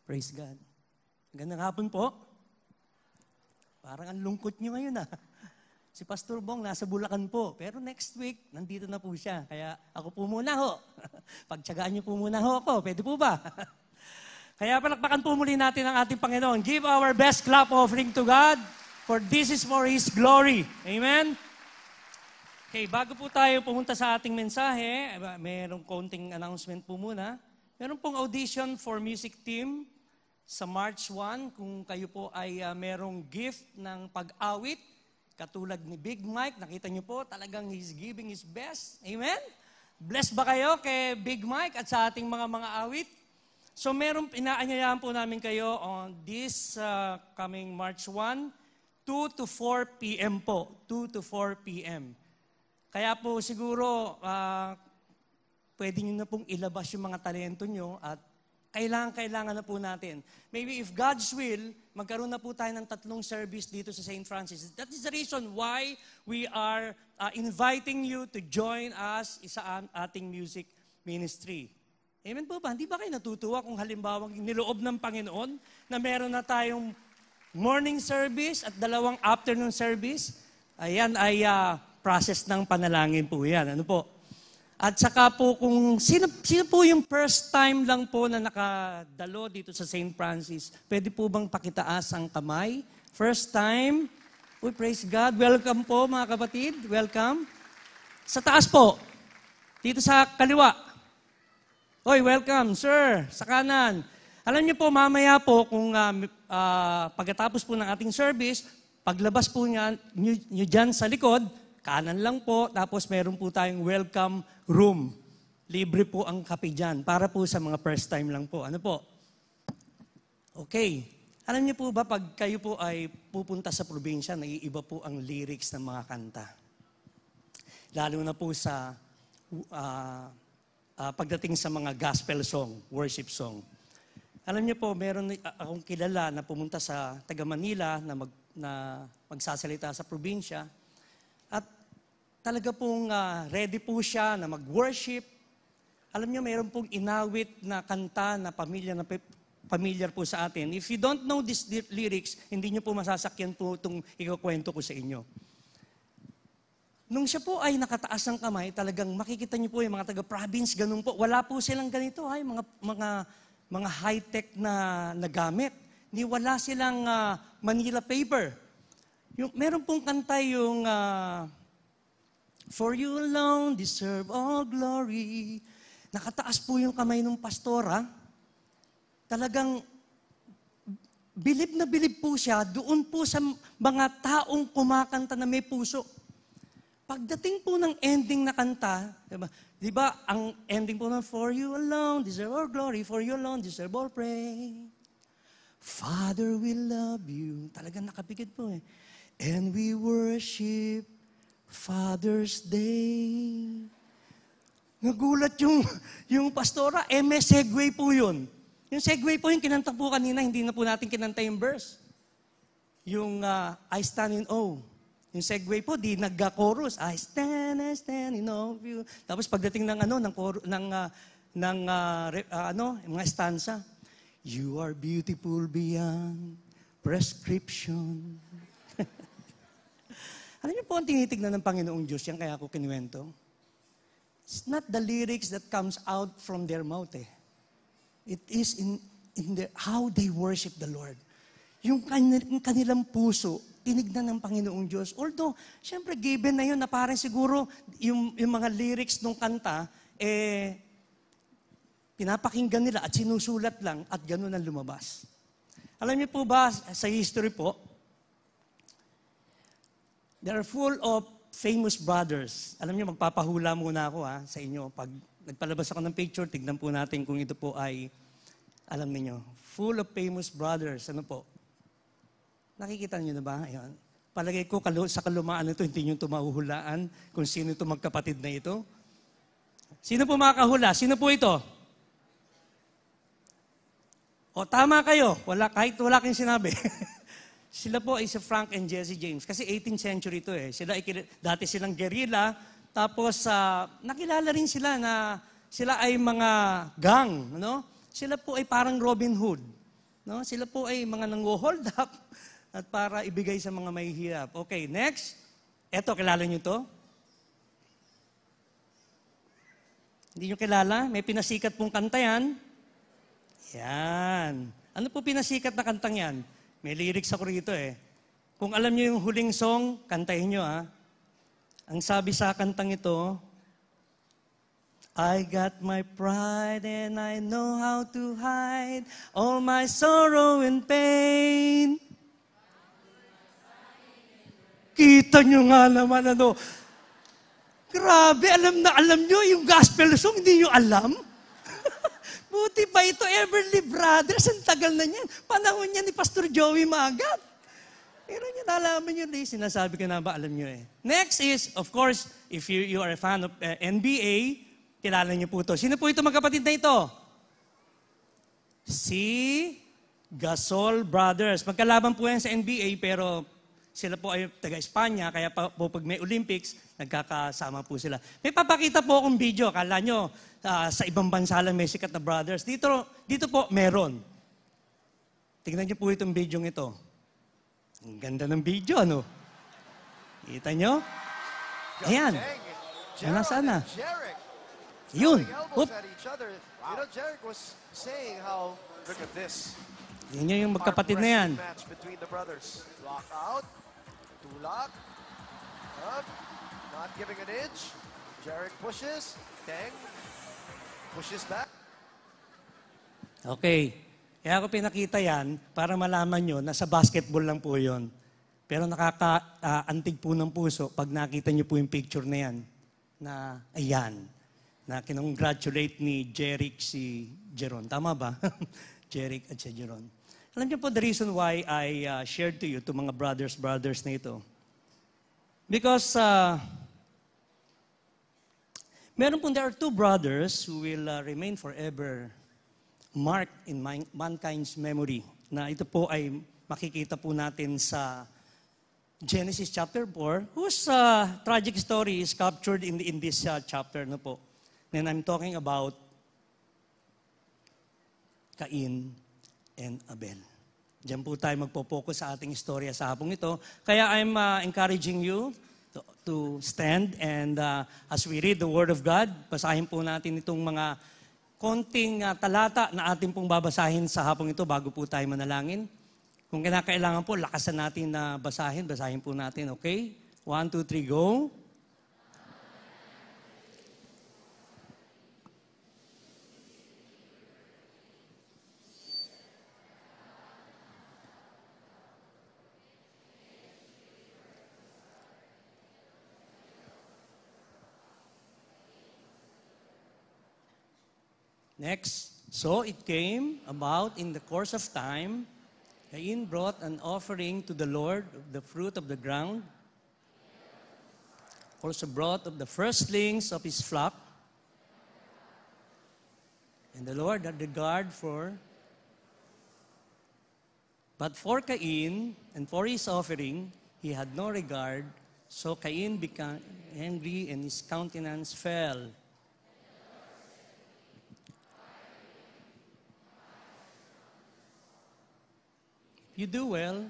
Praise God. Magandang hapon po. Parang ang lungkot nyo ngayon ah. Si Pastor Bong nasa Bulacan po. Pero next week, nandito na po siya. Kaya ako po muna ho. Pagtsagaan niyo po muna ho ako. Pwede po ba? Kaya palakpakan po muli natin ang ating Panginoon. Give our best clap offering to God. For this is for His glory. Amen? Okay, bago po tayo pumunta sa ating mensahe, mayroong konting announcement po muna. Meron pong audition for music team sa March 1. Kung kayo po ay merong gift ng pag-awit, katulad ni Big Mike, nakita niyo po, talagang he's giving his best. Amen? Blessed ba kayo kay Big Mike at sa ating mga awit? So meron, inaanyayahan po namin kayo on this coming March 1, 2 to 4 p.m. po. 2 to 4 p.m. Kaya po siguro, pwede nyo na pong ilabas yung mga talento nyo at kailangan na po natin. Maybe if God's will, magkaroon na po tayo ng 3 service dito sa St. Francis. That is the reason why we are inviting you to join us sa ating music ministry. Amen po ba? Hindi ba kayo natutuwa kung halimbawa niloob ng Panginoon na meron na tayong morning service at 2 afternoon service? Ayan ay process ng panalangin po yan. Ano po? At saka po kung sino po yung first time lang po na nakadalo dito sa St. Francis, pwede po bang pakitaas ang kamay? First time? Uy, praise God. Welcome po mga kapatid. Welcome. Sa taas po. Dito sa kaliwa. Uy, welcome, sir. Sa kanan. Alam niyo po, mamaya po kung pagkatapos po ng ating service, paglabas po niyo dyan sa likod, kanan lang po, tapos meron po tayong welcome room. Libre po ang kape dyan, para po sa mga first time lang po. Ano po? Okay. Alam niyo po ba, pag kayo po ay pupunta sa probinsya, naiiba po ang lyrics ng mga kanta. Lalo na po sa pagdating sa mga gospel song, worship song. Alam niyo po, meron akong kilala na pumunta sa taga Manila na magsasalita sa probinsya. At talaga pong ready po siya na mag-worship. Alam niyo, mayroon pong inawit na kanta na familiar po sa atin. If you don't know these lyrics, hindi niyo po masasakyan po itong ikukwento ko sa inyo. Nung siya po ay nakataas ng kamay, talagang makikita niyo po yung mga taga-province, ganun po. Wala po silang ganito, mga high-tech na gamit. Wala silang Manila paper. Meron pong kanta yung For you alone deserve all glory. Nakataas po yung kamay ng pastora. Talagang bilib na bilib po siya doon po sa mga taong kumakanta na may puso. Pagdating po ng ending na kanta, diba, ang ending po ng For you alone deserve all glory, for you alone deserve all praise. Father, we love you. Talagang nakapikit po eh. And we worship Father's Day. Nagulat yung pastora, may segue po yun. Yung segue po yung kinanta po kanina, hindi na po natin kinanta yung verse. Yung I stand in awe. Yung segue po, di nagka-chorus. I stand in awe of you. Tapos pagdating ng mga stanza, you are beautiful beyond prescription. Alam niyo po ang tinitignan ng Panginoong Diyos, yan kaya ako kinuwento. It's not the lyrics that comes out from their mouth eh. It is in how they worship the Lord. Yung kanilang puso, tinignan ng Panginoong Diyos. Although, syempre given na yun na parang siguro yung mga lyrics ng kanta, pinapakinggan nila at sinusulat lang at gano'n ang lumabas. Alam niyo po ba, sa history po, they are full of famous brothers. Alam niyo, magpapahula muna ako sa inyo. Pag nagpalabas ako ng picture, tignan po natin kung ito po ay, alam niyo, full of famous brothers. Ano po? Nakikita niyo na ba? Ayan. Palagay ko sa kalumaan nito, hindi niyo ito mahuhulaan kung sino ito magkapatid na ito. Sino po makakahula? Sino po ito? O, tama kayo. Kahit wala kayong sinabi. Sila po ay si Frank and Jesse James. Kasi 18th century ito eh. Dati silang guerrilla. Tapos nakilala rin sila na sila ay mga gang. Ano? Sila po ay parang Robin Hood. No? Sila po ay mga nang-hold up at para ibigay sa mga mahihirap. Okay, next. Eto, kilala nyo to? Hindi nyo kilala? May pinasikat pong kanta yan. Yan. Ano po pinasikat na kantang yan? May lyrics ako rito eh. Kung alam nyo yung huling song, kantahin nyo ha. Ang sabi sa kantang ito, I got my pride and I know how to hide all my sorrow and pain. Kita nyo nga naman ano. Grabe, alam nyo yung gospel song, hindi nyo alam? Buti pa ito, Everly Brothers, ang tagal na niyan. Panahon niya ni Pastor Joey Magat. Pero nyo nalaman nyo, sinasabi ko na ba, alam nyo eh. Next is, of course, if you are a fan of NBA, kilala nyo po ito. Sino po ito magkapatid na ito? Si Gasol Brothers. Magkalaban po yan sa NBA, pero sila po ay taga-Espanya, kaya po pag may Olympics, nagkakasama po sila. May papakita po akong video. Akala nyo, sa ibang bansa lang may sikat na brothers. Dito po, meron. Tingnan nyo po itong video ito. Ang ganda ng video, ano? Kita nyo? Ayan. Nasaan na? Yun. Oop. Yan yung magkapatid na yan. Tulak. Up. Not giving an inch. Jarek pushes. Tang pushes back. Okay. Kaya ako pinakita yan para malaman nyo na sa basketball lang po yun. Pero nakakaantig po ng puso pag nakita nyo po yung picture na yan. Na ayan. Na kinongratulate ni Jeric si Jeron. Tama ba? Jeric at si Jeron. Alam niyo po the reason why I shared to you, to mga brothers na ito. Because there are two brothers who will remain forever marked in mankind's memory. Na ito po ay makikita po natin sa Genesis chapter 4, whose tragic story is captured in this chapter na po. And I'm talking about Cain and Abel. Diyan po tayo magpo-focus sa ating istorya sa hapong ito. Kaya I'm encouraging you to stand and as we read the Word of God, basahin po natin itong mga konting talata na ating pong babasahin sa hapong ito bago po tayo manalangin. Kung kinakailangan po, lakasan natin na basahin po natin, okay? 1, 2, 3, go! Next, so it came about in the course of time, Cain brought an offering to the Lord of the fruit of the ground, also brought of the firstlings of his flock, and the Lord had regard but for Cain and for his offering, he had no regard, so Cain became angry and his countenance fell. You do well.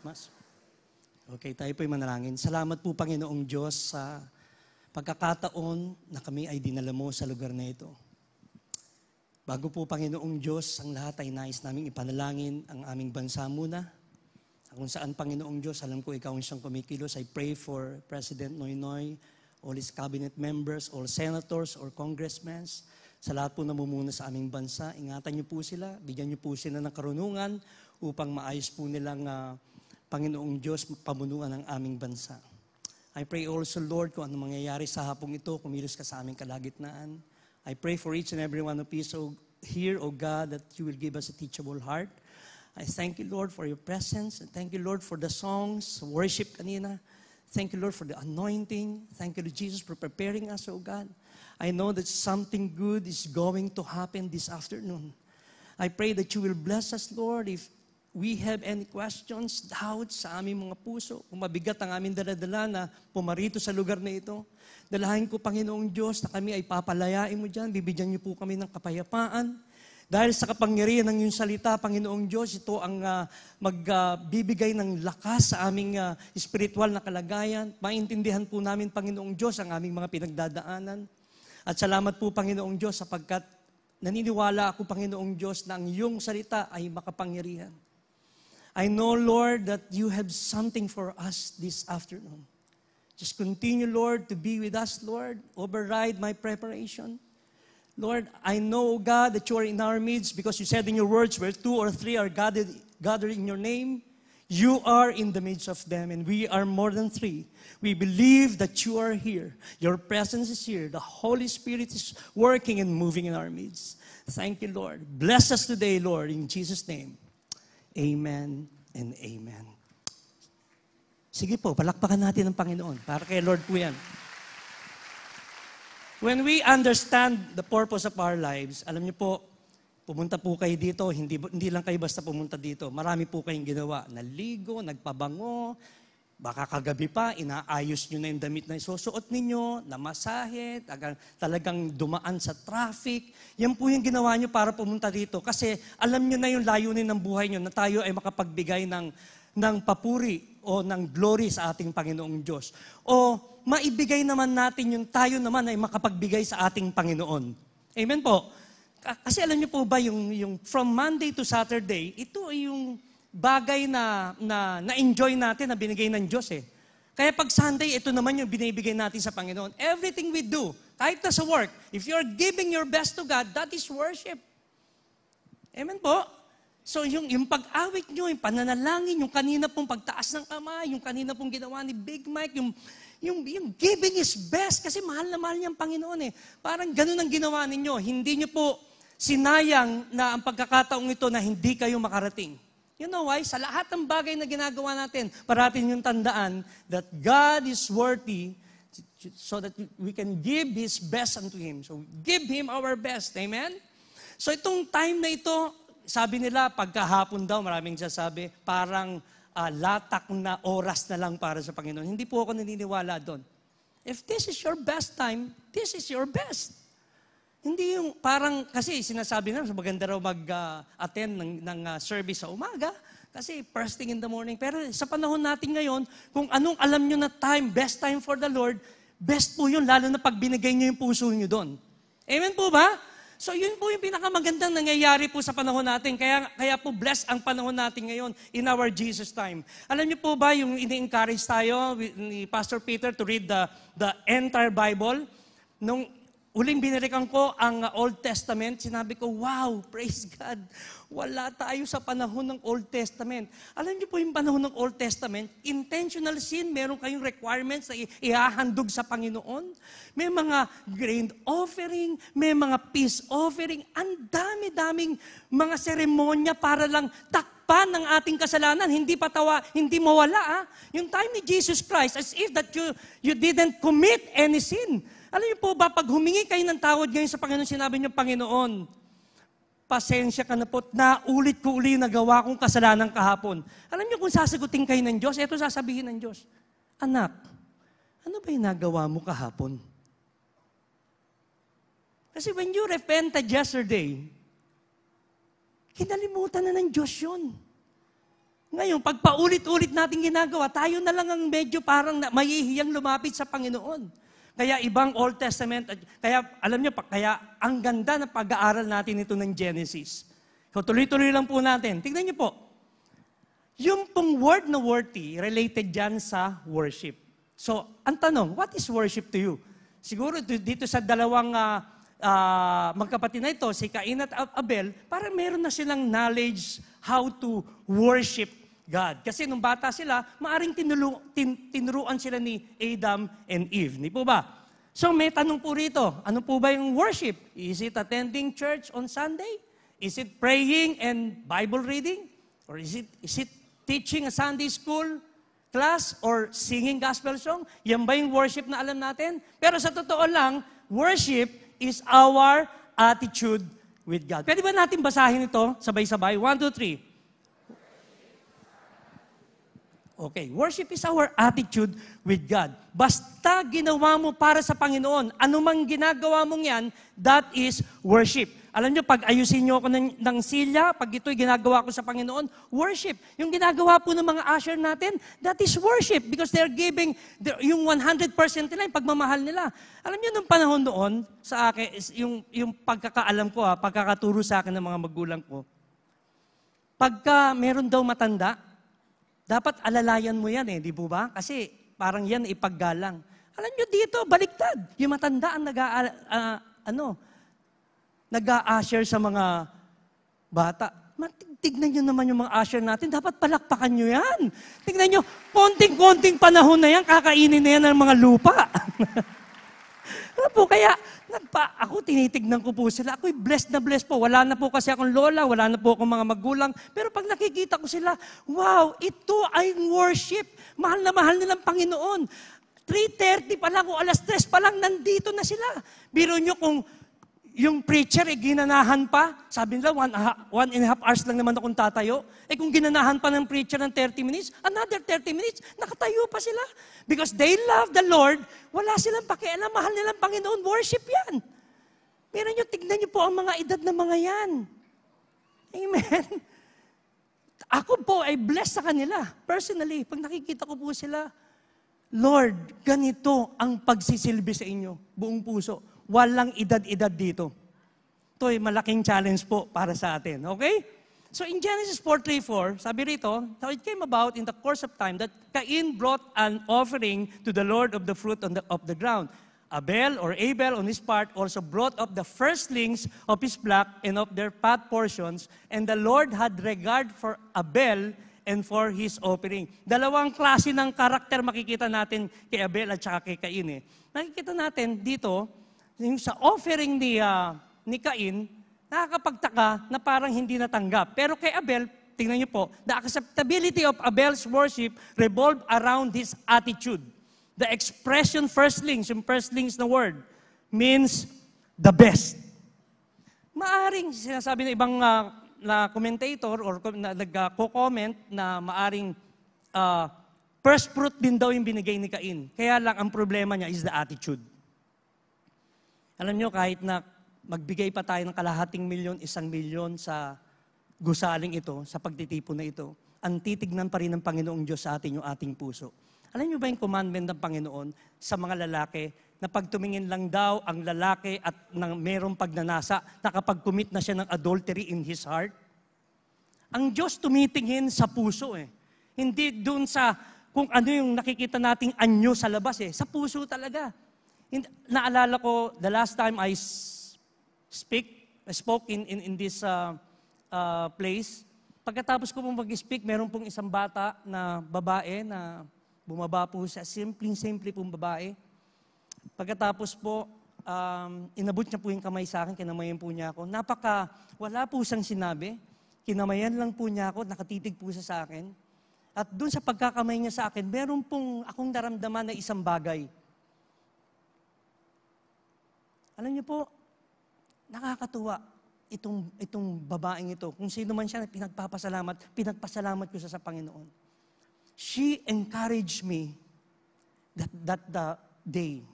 Mas. Okay, tayo po'y manalangin. Salamat po, Panginoong Diyos, sa pagkakataon na kami ay dinala mo sa lugar na ito. Bago po, Panginoong Diyos, ang lahat ay nais naming ipanalangin ang aming bansa muna. Kung saan, Panginoong Diyos, alam ko ikaw ang siyang kumikilos. I pray for President Noynoy, all his cabinet members, all senators or congressmen, sa lahat po namumuno sa aming bansa. Ingatan niyo po sila, bigyan niyo po sila ng karunungan upang maayos po nilang Panginoong Diyos pamunuan ng aming bansa. I pray also, Lord, kung ano mangyayari sa hapong ito, kumilos ka sa aming kalagitnaan. I pray for each and every one of us here, O God, that you will give us a teachable heart. I thank you, Lord, for your presence. And thank you, Lord, for the songs, worship kanina. Thank you, Lord, for the anointing. Thank you, Lord Jesus, for preparing us, O God. I know that something good is going to happen this afternoon. I pray that you will bless us, Lord, if we have any questions, doubts sa aming mga puso, kung mabigat ang aming daladala na pumarito sa lugar na ito, dalahin ko, Panginoong Diyos, na kami ay papalayain mo dyan, bibigyan niyo po kami ng kapayapaan. Dahil sa kapangyarihan ng iyong salita, Panginoong Diyos, ito ang magbibigay ng lakas sa aming spiritual na kalagayan. Maintindihan po namin, Panginoong Diyos, ang aming mga pinagdadaanan. At salamat po, Panginoong Diyos, sapagkat naniniwala ako, Panginoong Diyos, na ang iyong salita ay makapangyarihan. I know, Lord, that you have something for us this afternoon. Just continue, Lord, to be with us, Lord. Override my preparation. Lord, I know, God, that you are in our midst because you said in your words, where 2 or 3 are gathered in your name, you are in the midst of them, and we are more than 3. We believe that you are here. Your presence is here. The Holy Spirit is working and moving in our midst. Thank you, Lord. Bless us today, Lord, in Jesus' name. Amen and amen. Sige po, palakpakan natin ang Panginoon. Para kay Lord po yan. When we understand the purpose of our lives, alam niyo po, pumunta po kayo dito, hindi lang kayo basta pumunta dito. Marami po kayong ginawa. Naligo, nagpabango, baka kagabi pa, inaayos nyo na yung damit na isusuot ninyo, namasahe, talagang dumaan sa traffic. Yan po yung ginawa nyo para pumunta dito. Kasi alam nyo na yung layunin ng buhay nyo na tayo ay makapagbigay ng papuri o ng glory sa ating Panginoong Diyos. O maibigay naman natin yung tayo naman ay makapagbigay sa ating Panginoon. Amen po. Kasi alam niyo po ba, yung from Monday to Saturday, ito ay yung bagay na na-enjoy natin, na binigay ng Diyos eh. Kaya pag Sunday, ito naman yung binibigay natin sa Panginoon. Everything we do, kahit na sa work, if you're giving your best to God, that is worship. Amen po. So yung pag-awit nyo, yung pananalangin, yung kanina pong pagtaas ng kamay, yung kanina pong ginawa ni Big Mike, yung giving is best kasi mahal na mahal niya ang Panginoon eh. Parang ganun ang ginawa ninyo. Hindi nyo po sinayang na ang pagkakataong ito na hindi kayo makarating. You know why? Sa lahat ng bagay na ginagawa natin, parating yung tandaan that God is worthy so that we can give His best unto Him. So give Him our best. Amen? So itong time na ito, sabi nila, pagkahapon daw, maraming sasabi, parang latak na oras na lang para sa Panginoon. Hindi po ako naniniwala doon. If this is your best time, this is your best. Hindi yung parang, kasi sinasabi na, maganda raw mag-attend ng service sa umaga, kasi first thing in the morning. Pero sa panahon natin ngayon, kung anong alam nyo na time, best time for the Lord, best po yun, lalo na pag binigay nyo yung puso nyo doon. Amen po ba? So yun po yung pinakamagandang nangyayari po sa panahon natin. Kaya po bless ang panahon natin ngayon in our Jesus time. Alam niyo po ba yung ini-encourage tayo ni Pastor Peter to read the entire Bible? Nung uling binalikan ko ang Old Testament, sinabi ko, wow, praise God. Wala tayo sa panahon ng Old Testament. Alam niyo po yung panahon ng Old Testament, intentional sin, meron kayong requirements na ihahandog sa Panginoon. May mga grain offering, may mga peace offering. Ang dami-daming mga seremonya para lang takpan ng ating kasalanan. Hindi mawala. Yung time ni Jesus Christ, as if that you didn't commit any sin. Alam niyo po ba, pag humingi kayo ng tawad ngayon sa Panginoon, sinabi niyo, Panginoon, pasensya ka na po, naulit ko uli na gawa kong kasalanan kahapon. Alam niyo kung sasagutin kayo ng Diyos, eto sasabihin ng Diyos, anak, ano ba yung nagawa mo kahapon? Kasi when you repented yesterday, kinalimutan na ng Diyos yun. Ngayon, pag paulit-ulit natin ginagawa, tayo na lang ang medyo parang mahihiyang lumapit sa Panginoon. Kaya ibang Old Testament, kaya alam niyo, kaya ang ganda ng pag-aaral natin ito ng Genesis. So tuloy-tuloy lang po natin. Tingnan niyo po. Yung pong word na worthy, related dyan sa worship. So, ang tanong, what is worship to you? Siguro dito sa dalawang magkapatid na ito, si Cain at Abel, parang meron na silang knowledge how to worship God. Kasi nung bata sila, maaring tinuruan sila ni Adam and Eve. Hindi po ba? So may tanong po rito, ano po ba yung worship? Is it attending church on Sunday? Is it praying and Bible reading? Or is it teaching a Sunday school class or singing gospel song? Yan ba yung worship na alam natin? Pero sa totoo lang, worship is our attitude with God. Pwede ba natin basahin ito sabay-sabay? 1, 2, 3. Okay, worship is our attitude with God. Basta ginawa mo para sa Panginoon, anumang ginagawa mong yan, that is worship. Alam nyo, pag ayusin nyo ako ng silya, pag ito'y ginagawa ko sa Panginoon, worship. Yung ginagawa po ng mga usher natin, that is worship because they're giving yung 100% nila, yung pagmamahal nila. Alam nyo, nung panahon noon, sa akin, yung pagkakaalam ko, pagkakaturo sa akin ng mga magulang ko, pagka meron daw matanda, dapat alalayan mo yan di po ba? Kasi parang yan ipaggalang. Alam nyo dito, baliktad. Yung matanda ang nag-a-usher sa mga bata. Tignan nyo naman yung mga usher natin, dapat palakpakan nyo yan. Tignan nyo, konting-konting panahon na yan, kakainin na yan ng mga lupa. Ano po, kaya ako tinitignan ko po sila. Ako'y blessed na blessed po. Wala na po kasi akong lola, wala na po akong mga magulang. Pero pag nakikita ko sila, wow, ito ay worship. Mahal na mahal nilang Panginoon. 3:30 pa lang o 3:00 pa lang, nandito na sila. Biro nyo kung yung preacher, ginanahan pa. Sabi nila, 1.5 hours lang naman akong tatayo. Kung ginanahan pa ng preacher ng 30 minutes, another 30 minutes, nakatayo pa sila. Because they love the Lord, wala silang pakialam, mahal nilang Panginoon, worship yan. Pero tignan nyo po ang mga edad ng mga yan. Amen. Ako po ay blessed sa kanila. Personally, pag nakikita ko po sila, Lord, ganito ang pagsisilbi sa inyo, buong puso. Walang edad-edad dito. Ito ay malaking challenge po para sa atin. Okay? So in Genesis 4:3-4, sabi rito, now it came about in the course of time that Cain brought an offering to the Lord of the fruit of the ground. Abel on his part also brought up the firstlings of his flock and of their fat portions, and the Lord had regard for Abel and for his offering. Dalawang klase ng karakter makikita natin kay Abel at saka kay Cain. Nakikita natin dito, yung sa offering ni Cain, nakakapagtaka na parang hindi natanggap. Pero kay Abel, tingnan niyo po, the acceptability of Abel's worship revolved around his attitude. The expression firstlings, yung firstlings na word, means the best. Maaring, sinasabi ng ibang na commentator or nagko-comment na maaring first fruit din daw yung binigay ni Cain. Kaya lang ang problema niya is the attitude. Alam nyo, kahit na magbigay pa tayo ng 250,000, 1,000,000 sa gusaling ito, sa pagtitipon na ito, ang titignan pa rin ng Panginoong Diyos sa atin yung ating puso. Alam nyo ba yung commandment ng Panginoon sa mga lalaki na pag tumingin lang daw ang lalaki at mayroong pagnanasa, nakapag-commit na siya ng adultery in his heart? Ang Diyos tumitingin sa puso Hindi dun sa kung ano yung nakikita nating anyo sa labas sa puso talaga. Naalala ko, the last time I spoke in this place, pagkatapos ko mag-speak, meron pong isang bata na babae na bumaba po sa simple pong babae. Pagkatapos po, inabot niya po yung kamay sa akin, kinamayan po niya ako. Wala po siyang sinabi, kinamayan lang po niya ako, nakatitig po siya sa akin. At dun sa pagkakamay niya sa akin, meron pong akong naramdaman na isang bagay. Alam niyo po, nakakatuwa itong babaeng ito. Kung sino man siya na pinagpasalamat ko siya sa Panginoon. She encouraged me that the day.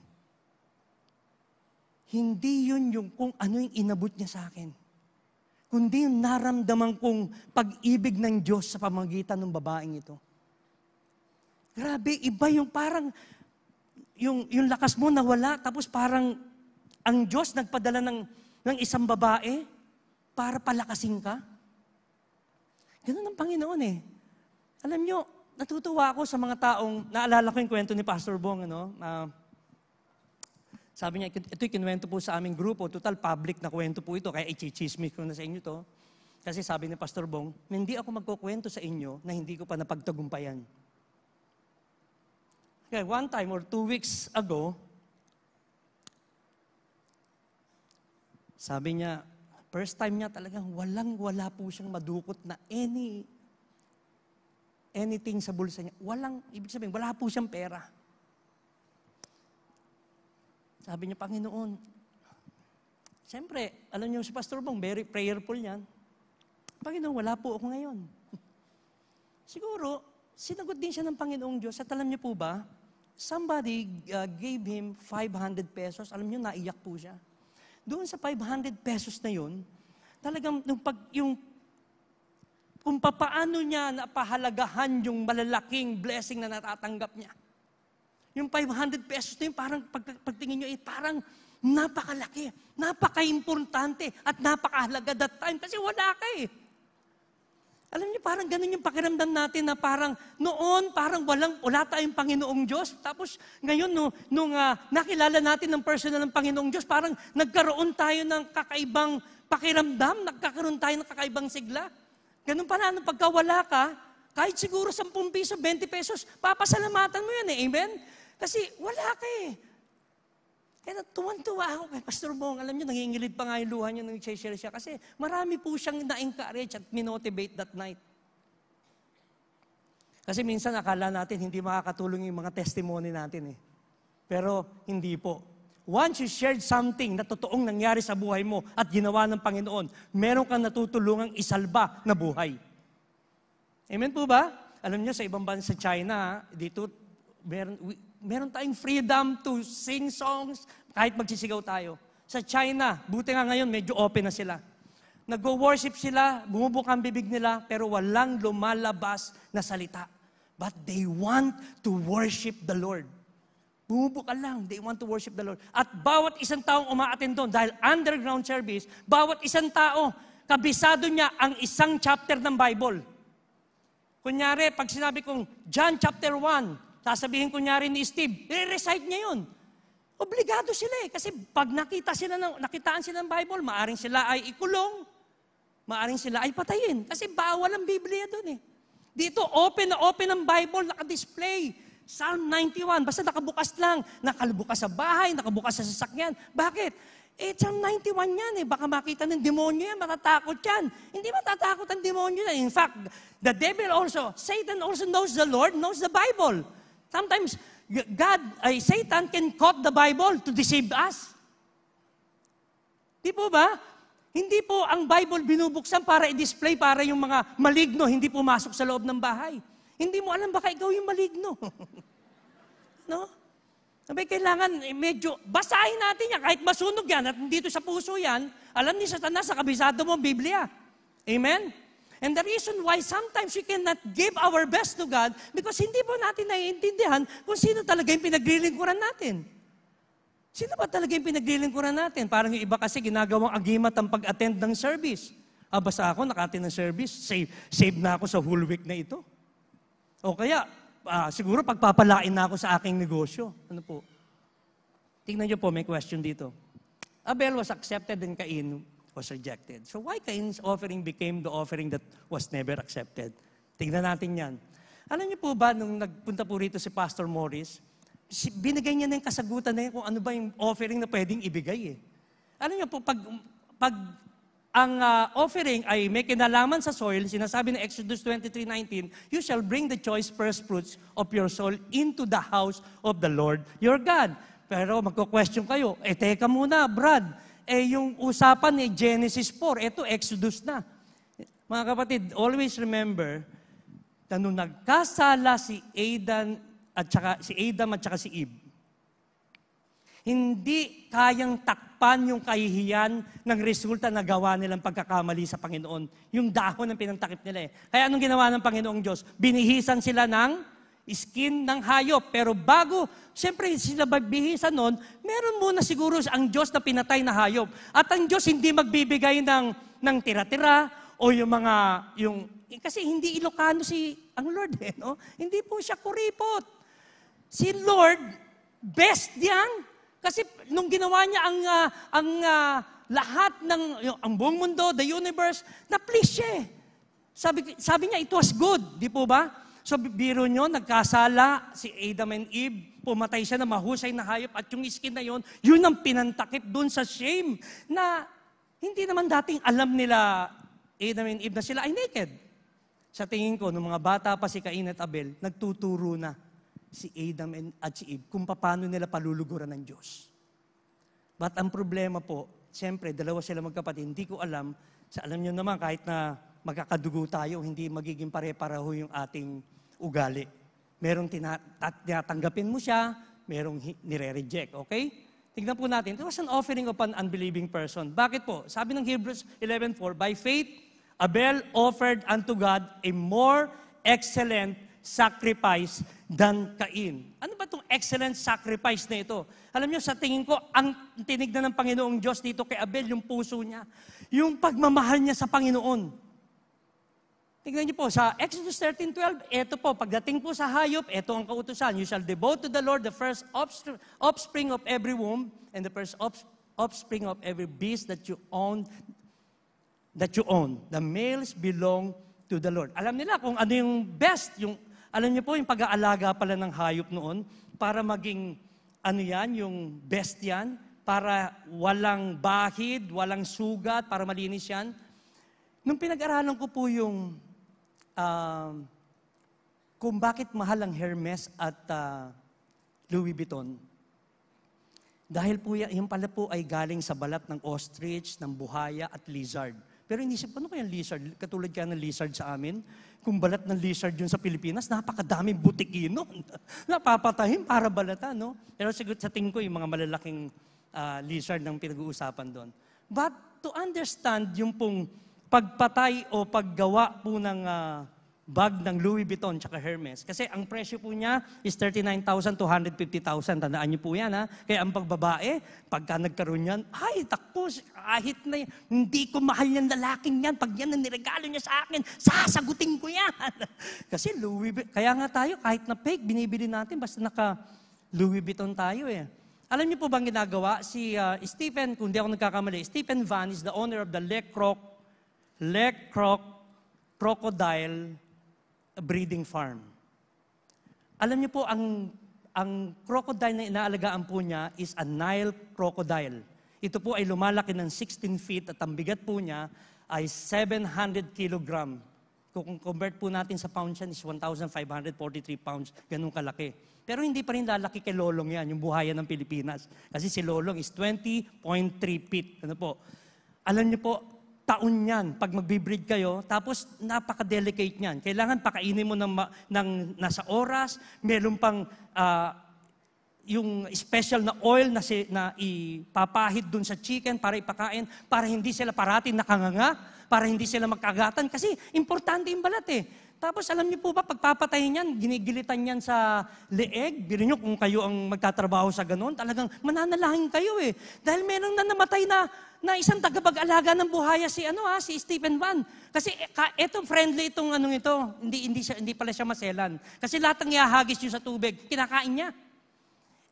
Hindi yun yung kung ano yung inabot niya sa akin. Kundi yung naramdaman kong pag-ibig ng Diyos sa pamamagitan ng babaeng ito. Grabe, iba yung parang, yung lakas mo nawala, tapos parang, ang Diyos nagpadala ng isang babae para palakasin ka. Ganun ang Panginoon Alam nyo, natutuwa ako sa mga taong, naalala ko yung kwento ni Pastor Bong, sabi niya, ito'y kinuwento po sa aming grupo, total public na kwento po ito, kaya i-chismis ko na sa inyo to. Kasi sabi ni Pastor Bong, hindi ako magkukwento sa inyo na hindi ko pa napagtagumpayan. Kaya one time or 2 weeks ago, sabi niya, first time niya talagang wala po siyang madukot na anything sa bulsa niya. Ibig sabihin, wala po siyang pera. Sabi niya, Panginoon, siyempre, alam niyo si Pastor Bong, very prayerful yan. Panginoon, wala po ako ngayon. Siguro, sinagot din siya ng Panginoong Diyos. At alam niyo po ba, somebody gave him 500 pesos. Alam niyo, naiyak po siya. Doon sa 500 pesos na yun, talagang kung papaano niya napahalagahan yung malalaking blessing na natatanggap niya. Yung 500 pesos na yun, parang pagtingin niyo, parang napakalaki, napaka-importante, at napakahalaga that time kasi wala ka eh. Alam niyo, parang ganun yung pakiramdam natin na parang noon, parang wala tayong Panginoong Diyos. Tapos ngayon, nung nakilala natin ng personal ng Panginoong Diyos, parang nagkaroon tayo ng kakaibang pakiramdam, nagkakaroon tayo ng kakaibang sigla. Ganun pala, nung pagkawala ka, kahit siguro 10 piso, 20 pesos, papasalamatan mo yan eh. Amen? Kasi wala ka eh. Kaya tuwan-tuwa ako kay Pastor Bong. Alam niyo, nangingilid pa nga yung luha niya nung i-share siya. Kasi marami po siyang na-encourage at minotivate that night. Kasi minsan akala natin hindi makakatulong yung mga testimony natin eh. Pero hindi po. Once you shared something na totoong nangyari sa buhay mo at ginawa ng Panginoon, meron kang natutulungang isalba na buhay. Amen po ba? Alam niyo, sa ibang bansa sa China, dito, meron tayong freedom to sing songs kahit magsisigaw tayo. Sa China, buti nga ngayon, medyo open na sila. Nag-worship sila, bumubuka ang bibig nila, pero walang lumalabas na salita. But they want to worship the Lord. Bumubuka lang, they want to worship the Lord. At bawat isang taong umaattend doon, dahil underground service, bawat isang tao, kabisado niya ang isang chapter ng Bible. Kunyari, pag sinabi kong John chapter 1, sasabihin kunyari ni Steve, i-recite niya yun. Obligado sila eh. Kasi pag nakitaan sila ng Bible, maaring sila ay ikulong, maaring sila ay patayin. Kasi bawal ang Biblia doon eh. Dito, open na open ang Bible, naka-display. Psalm 91, basta nakabukas lang. Nakabukas sa bahay, nakabukas sa sasakyan. Bakit? Psalm 91 yan eh. Baka makita ng demonyo yan, matatakot yan. Hindi matatakot ang demonyo yan. In fact, the devil also, Satan also knows the Lord, knows the Bible. Sometimes, Satan can quote the Bible to deceive us. Di po ba? Hindi po ang Bible binubuksan para i-display para yung mga maligno hindi pumasok sa loob ng bahay. Hindi mo alam baka ikaw yung maligno. No? Sabi, kailangan medyo, basahin natin yan. Kahit masunog yan at dito sa puso yan, alam ni Satanas sa kabisado mo ang Biblia. Amen? And the reason why sometimes we cannot give our best to God because hindi po natin naiintindihan kung sino talaga yung pinaglilingkuran natin. Sino ba talaga yung pinaglilingkuran natin? Parang yung iba kasi ginagawang agimat ang pag-attend ng service. Basta ako naka-attend ng service, save na ako sa whole week na ito. O kaya, siguro pagpapalain na ako sa aking negosyo. Ano po? Tingnan niyo po, may question dito. Abel was accepted and Cain was rejected. So why Cain's offering became the offering that was never accepted? Tingnan natin yan. Alam niyo po ba, nung nagpunta po rito si Pastor Morris, binigay niya na yung kasagutan na yun kung ano ba yung offering na pwedeng ibigay eh. Alam niyo po, pag ang offering ay may kinalaman sa soil, sinasabi ng Exodus 23:19, you shall bring the choice first fruits of your soil into the house of the Lord your God. Pero magko-question kayo, teka muna, Brad, yung usapan ni Genesis 4, ito Exodus na. Mga kapatid, always remember, na nung nagkasala si Adam at saka si Eve, hindi kayang takpan yung kahihiyan ng resulta na gawa nilang pagkakamali sa Panginoon. Yung dahon ng pinantakip nila eh. Kaya anong ginawa ng Panginoong Diyos? Binihisan sila ng skin ng hayop. Pero bago, siyempre sila bihisan nun, meron muna siguro ang Diyos na pinatay na hayop. At ang Diyos hindi magbibigay ng tira-tira o kasi hindi Ilocano ang Lord eh, no? Hindi po siya kuripot. Si Lord, best yan. Kasi nung ginawa niya ang lahat ng ang buong mundo, the universe, na-please siya. Sabi niya, it was good. Di po ba? So biro nyo, nagkasala si Adam and Eve, pumatay siya na mahusay na hayop at yung skin na yun ang pinantakip dun sa shame na hindi naman dating alam nila Adam and Eve na sila ay naked. Sa tingin ko, nung mga bata pa si Cain at Abel, nagtuturo na si Adam at si Eve kung paano nila paluluguran ng Diyos. But ang problema po, siyempre, dalawa sila magkapatid, hindi ko alam, alam nyo naman, kahit na magkakadugo tayo, hindi magiging pare-pareho yung ating ugali. Merong tinatanggapin mo siya, merong nire-reject. Okay? Tignan po natin. It was an offering of an unbelieving person. Bakit po? Sabi ng Hebrews 11:4, by faith, Abel offered unto God a more excellent sacrifice than Cain. Ano ba itong excellent sacrifice na ito? Alam niyo, sa tingin ko, ang tinignan ng Panginoong Diyos dito kay Abel, yung puso niya, yung pagmamahal niya sa Panginoon. Tignan niyo po, sa Exodus 13:12, ito po, pagdating po sa hayop, ito ang kautusan, you shall devote to the Lord the first offspring of every womb, and the first offspring of every beast that you own, the males belong to the Lord. Alam nila kung ano yung best, alam niyo po yung pag-aalaga pala ng hayop noon para maging ano yan, yung best yan, para walang bahid, walang sugat, para malinis yan. Nung pinag-aralan ko po yung kung bakit mahal ang Hermes at Louis Vuitton, dahil po yung pala po ay galing sa balat ng ostrich, ng buhaya at lizard. Pero inisip ko, ano kaya lizard? Katulad kaya ng lizard sa amin. Kung balat ng lizard yun sa Pilipinas, napakadaming butiki nun. Napapatahin para balatan, no? Pero siguro sa tingin ko, yung mga malalaking lizard ng pinag-uusapan doon. But to understand yung pong pagpatay o paggawa po ng bag ng Louis Vuitton tsaka Hermes. Kasi ang presyo po niya is 39,000 to 150,000. Tandaan niyo po yan, ha? Kaya ang pagbabae, pagka nagkaroon yan, ay, takpo, kahit na hindi ko mahal yan lalaking yan, pag yan ang niregalo niya sa akin, sasagutin ko yan. Kasi Louis Vuitton, kaya nga tayo, kahit na fake, binibili natin, basta naka Louis Vuitton tayo eh. Alam niyo po bang ginagawa? Si Stephen, kung di ako nagkakamali, Stephen Van is the owner of the Le Croc Crocodile breeding farm. Alam niyo po, ang crocodile na inaalagaan po niya is a Nile crocodile. Ito po ay lumalaki ng 16 feet at ang bigat po niya ay 700 kilogram. Kung convert po natin sa pounds yan is 1,543 pounds. Ganun kalaki. Pero hindi pa rin lalaki kay Lolong yan, yung buhaya ng Pilipinas. Kasi si Lolong is 20.3 feet. Ano po? Alam niyo po, taon yan pag magbe-breed kayo, tapos napaka-delicate niyan. Kailangan pakainin mo ng nasa oras, meron pang yung special na oil na ipapahid dun sa chicken para ipakain, para hindi sila parating nakanganga, para hindi sila magkagatan. Kasi importante yung balat eh. Tapos alam niyo po ba, pagpapatayin yan, ginigilitan yan sa leeg. Biro niyo kung kayo ang magtatrabaho sa ganon, talagang mananalangin kayo eh. Dahil meron na namatay na isang tagapag-alaga ng buhaya si Stephen Van. Kasi friendly itong ito. Hindi pala siya maselan. Kasi lahat ng ihahagis niyo sa tubig, kinakain niya.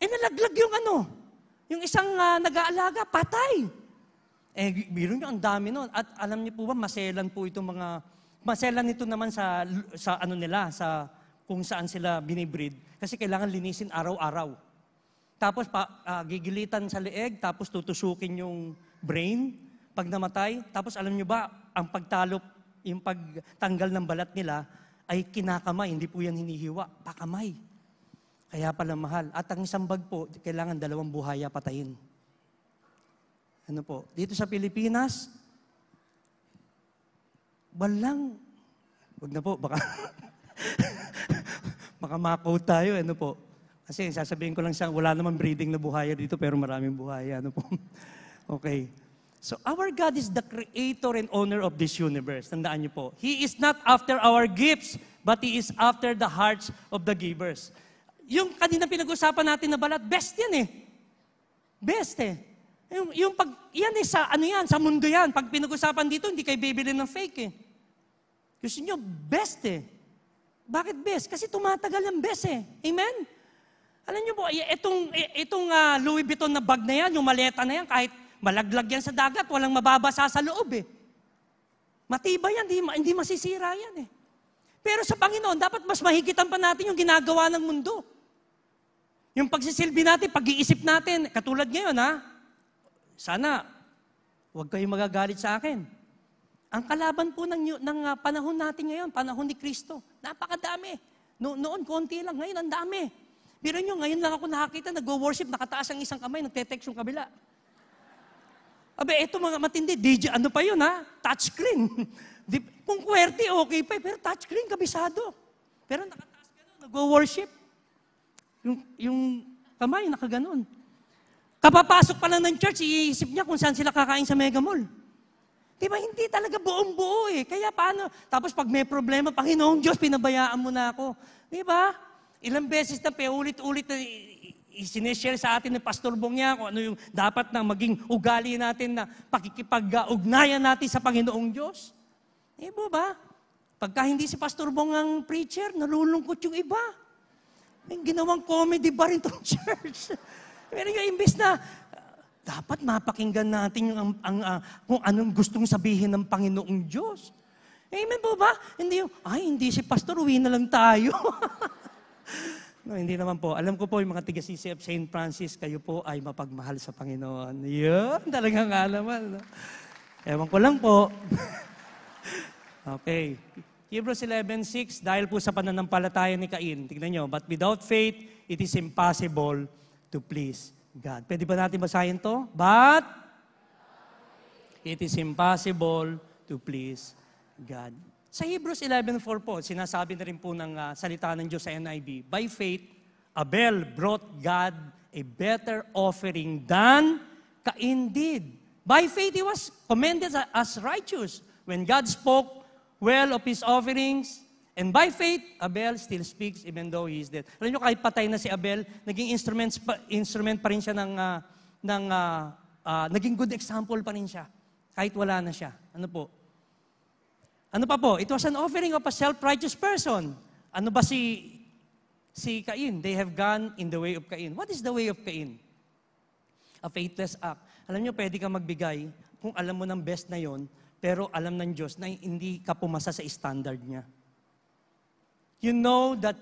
Nalaglag yung isang nag-aalaga, patay. Biro niyo, ang dami nun. At alam niyo po ba, maselan po itong maselan nito naman sa kung saan sila binibreed. Kasi kailangan linisin araw-araw. Tapos gigilitan sa leeg, tapos tutusukin yung brain pag namatay. Tapos alam nyo ba, ang pagtalop, yung pagtanggal ng balat nila ay kinakamay, hindi po yan hinihiwa, pakamay. Kaya pala mahal. At ang isang bag po, kailangan 2 buhaya patayin. Ano po? Dito sa Pilipinas, wag na po, baka makaw tayo, ano po. Kasi sasabihin ko lang siya, wala naman breeding na buhaya dito, pero maraming buhaya, ano po. Okay. So, our God is the creator and owner of this universe. Tandaan niyo po. He is not after our gifts, but He is after the hearts of the givers. Yung kanina pinag-usapan natin na balat, best yan eh. Best eh. Sa mundo yan. Pag pinag-usapan dito, hindi kayo bibili ng fake eh. Gusto nyo, best eh. Bakit best? Kasi tumatagal ang best eh. Amen? Alam nyo po, itong Louis Vuitton na bag na yan, yung maleta na yan, kahit malaglag yan sa dagat, walang mababasa sa loob eh. Matibay yan, hindi masisira yan eh. Pero sa Panginoon, dapat mas mahigitan pa natin yung ginagawa ng mundo. Yung pagsisilbi natin, pag-iisip natin, katulad ngayon sana, huwag kayong magagalit sa akin. Ang kalaban po ng panahon natin ngayon, panahon ni Kristo, napakadami. Noon, konti lang. Ngayon, ang dami. Pero nyo, ngayon lang ako nakakita, nag-worship, nakataas ang isang kamay, nagte-text yung kabila. Ito mga matindi, DJ, ano pa yun Touchscreen. Kung QWERTY, okay pa, pero touchscreen, kabisado. Pero nakataas nag-worship. Yung kamay, nakaganon. Kapapasok pa lang ng church, iisip niya kung saan sila kakain sa Mega Mall. Diba, hindi talaga buong-buo eh. Kaya paano? Tapos pag may problema, Panginoong Diyos, pinabayaan mo na ako. Diba? Ilang beses na paulit-ulit na isineshare sa atin ni Pastor Bong niya kung ano yung dapat na maging ugali natin na pakikipag-ugnayan natin sa Panginoong Diyos. Diba ba? Pagka hindi si Pastor Bong ang preacher, nalulungkot yung iba. May ginawang comedy ba rin itong church? Pero yung imbes na, dapat mapakinggan natin yung, kung anong gustong sabihin ng Panginoong Diyos. Amen po ba? Hindi yung, hindi si Pastor, uwi na lang tayo. No, hindi naman po. Alam ko po yung mga tiga-CCF St. Francis, kayo po ay mapagmahal sa Panginoon. Yun, talagang naman. No? Ewan ko lang po. Okay. Hebrews 11:6, dahil po sa pananampalataya ni Cain, tignan nyo, but without faith, it is impossible to please God. Pwede ba natin basahin to? But it is impossible to please God. Sa Hebrews 11:4 po, sinasabi na rin po ng salita ng Diyos sa NIV, by faith, Abel brought God a better offering than Cain did. By faith, he was commended as righteous when God spoke well of his offerings. And by faith, Abel still speaks even though he is dead. Alam nyo, kahit patay na si Abel, naging instrument pa rin siya naging good example pa rin siya. Kahit wala na siya. Ano po? Ano pa po? It was an offering of a self-righteous person. Ano ba si Cain? They have gone in the way of Cain. What is the way of Cain? A faithless act. Alam nyo, pwede ka magbigay kung alam mo ng best na yon, pero alam ng Diyos na hindi ka pumasa sa standard niya. You know that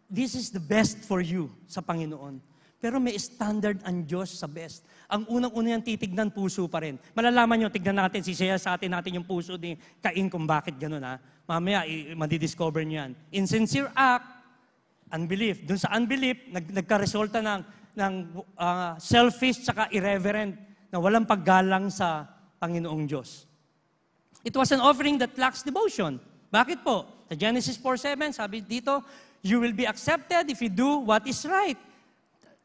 this is the best for you sa Panginoon. Pero may standard ang Diyos sa best. Ang unang-una niyang titignan, puso pa rin. Malalaman nyo, tignan natin, sisaya sa atin natin yung puso ni Cain kung bakit gano'n ha. Mamaya, madidiscover niyo yan. Insincere act, unbelief. Doon sa unbelief, nagka-resulta ng selfish tsaka irreverent na walang paggalang sa Panginoong Diyos. It was an offering that lacks devotion. Bakit po? Sa Genesis 4:7, sabi dito, you will be accepted if you do what is right.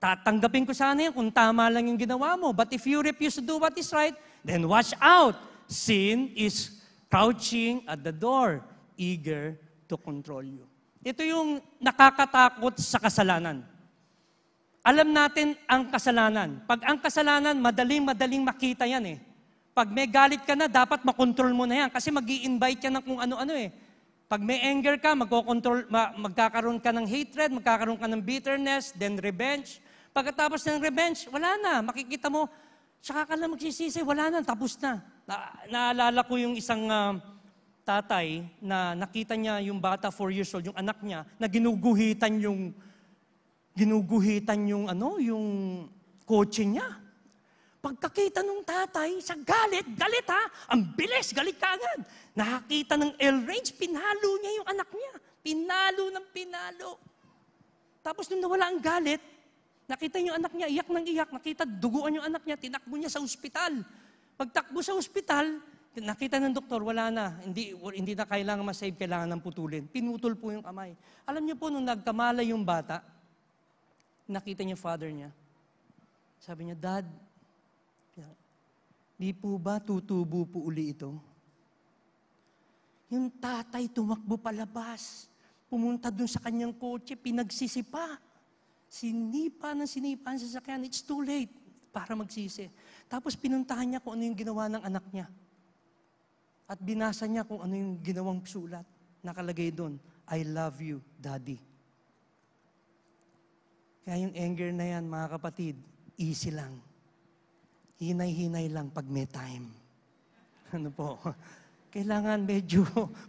Tatanggapin ko sana yan kung tama lang yung ginawa mo. But if you refuse to do what is right, then watch out. Sin is crouching at the door, eager to control you. Ito yung nakakatakot sa kasalanan. Alam natin ang kasalanan. Pag ang kasalanan, madaling makita yan eh. Pag may galit ka na, dapat makontrol mo na yan. Kasi mag-i-invite yan ng kung ano-ano eh. Pag may anger ka, magkakaroon ka ng hatred, magkakaroon ka ng bitterness, then revenge. Pagkatapos ng revenge, wala na. Makikita mo, saka ka lang magsisisi, wala na, tapos na. Naalala ko yung isang tatay na nakita niya yung bata, 4 years old, yung anak niya, na ginuguhitan yung kotse niya. Pagkakita ng tatay, sa galit ha, ang bilis, galit ka agad. Nakakita ng L-range, pinalo niya yung anak niya. Pinalo. Tapos nung nawala ang galit, nakita niyo anak niya, iyak ng iyak, nakita duguan yung anak niya, tinakbo niya sa ospital. Pagtakbo sa ospital, nakita ng doktor, wala na, hindi na kailangan masave, kailangan ng putulin. Pinutol po yung kamay. Alam niyo po, nung nagkamala yung bata, nakita niya father niya. Sabi niya, Dad, di po ba tutubo po uli ito? Yung tatay tumakbo palabas. Pumunta dun sa kanyang kotse, pinagsisipa. Sinipa sa sasakyan. It's too late para magsisi. Tapos pinuntahan niya kung ano yung ginawa ng anak niya. At binasa niya kung ano yung ginawang sulat. Nakalagay doon, I love you, Daddy. Kaya yung anger na yan, mga kapatid, easy lang. Hinay-hinay lang pag may time. Ano po? Kailangan medyo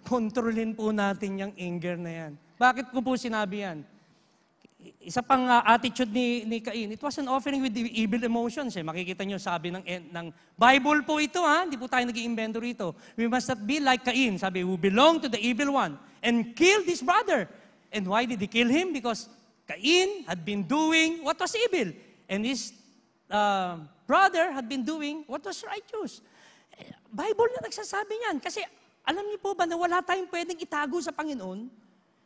kontrolin po natin yung anger na yan. Bakit ko po sinabi yan? Isa pang attitude ni Cain, it was an offering with the evil emotions. Makikita nyo, sabi ng Bible po ito, ha? Hindi po tayo nag-iimbento rito. We must not be like Cain, sabi, who belong to the evil one, and killed his brother. And why did he kill him? Because Cain had been doing what was evil. And his brother had been doing what was righteous. Bible na nagsasabi niyan. Kasi alam niyo po ba na wala tayong pwedeng itago sa Panginoon?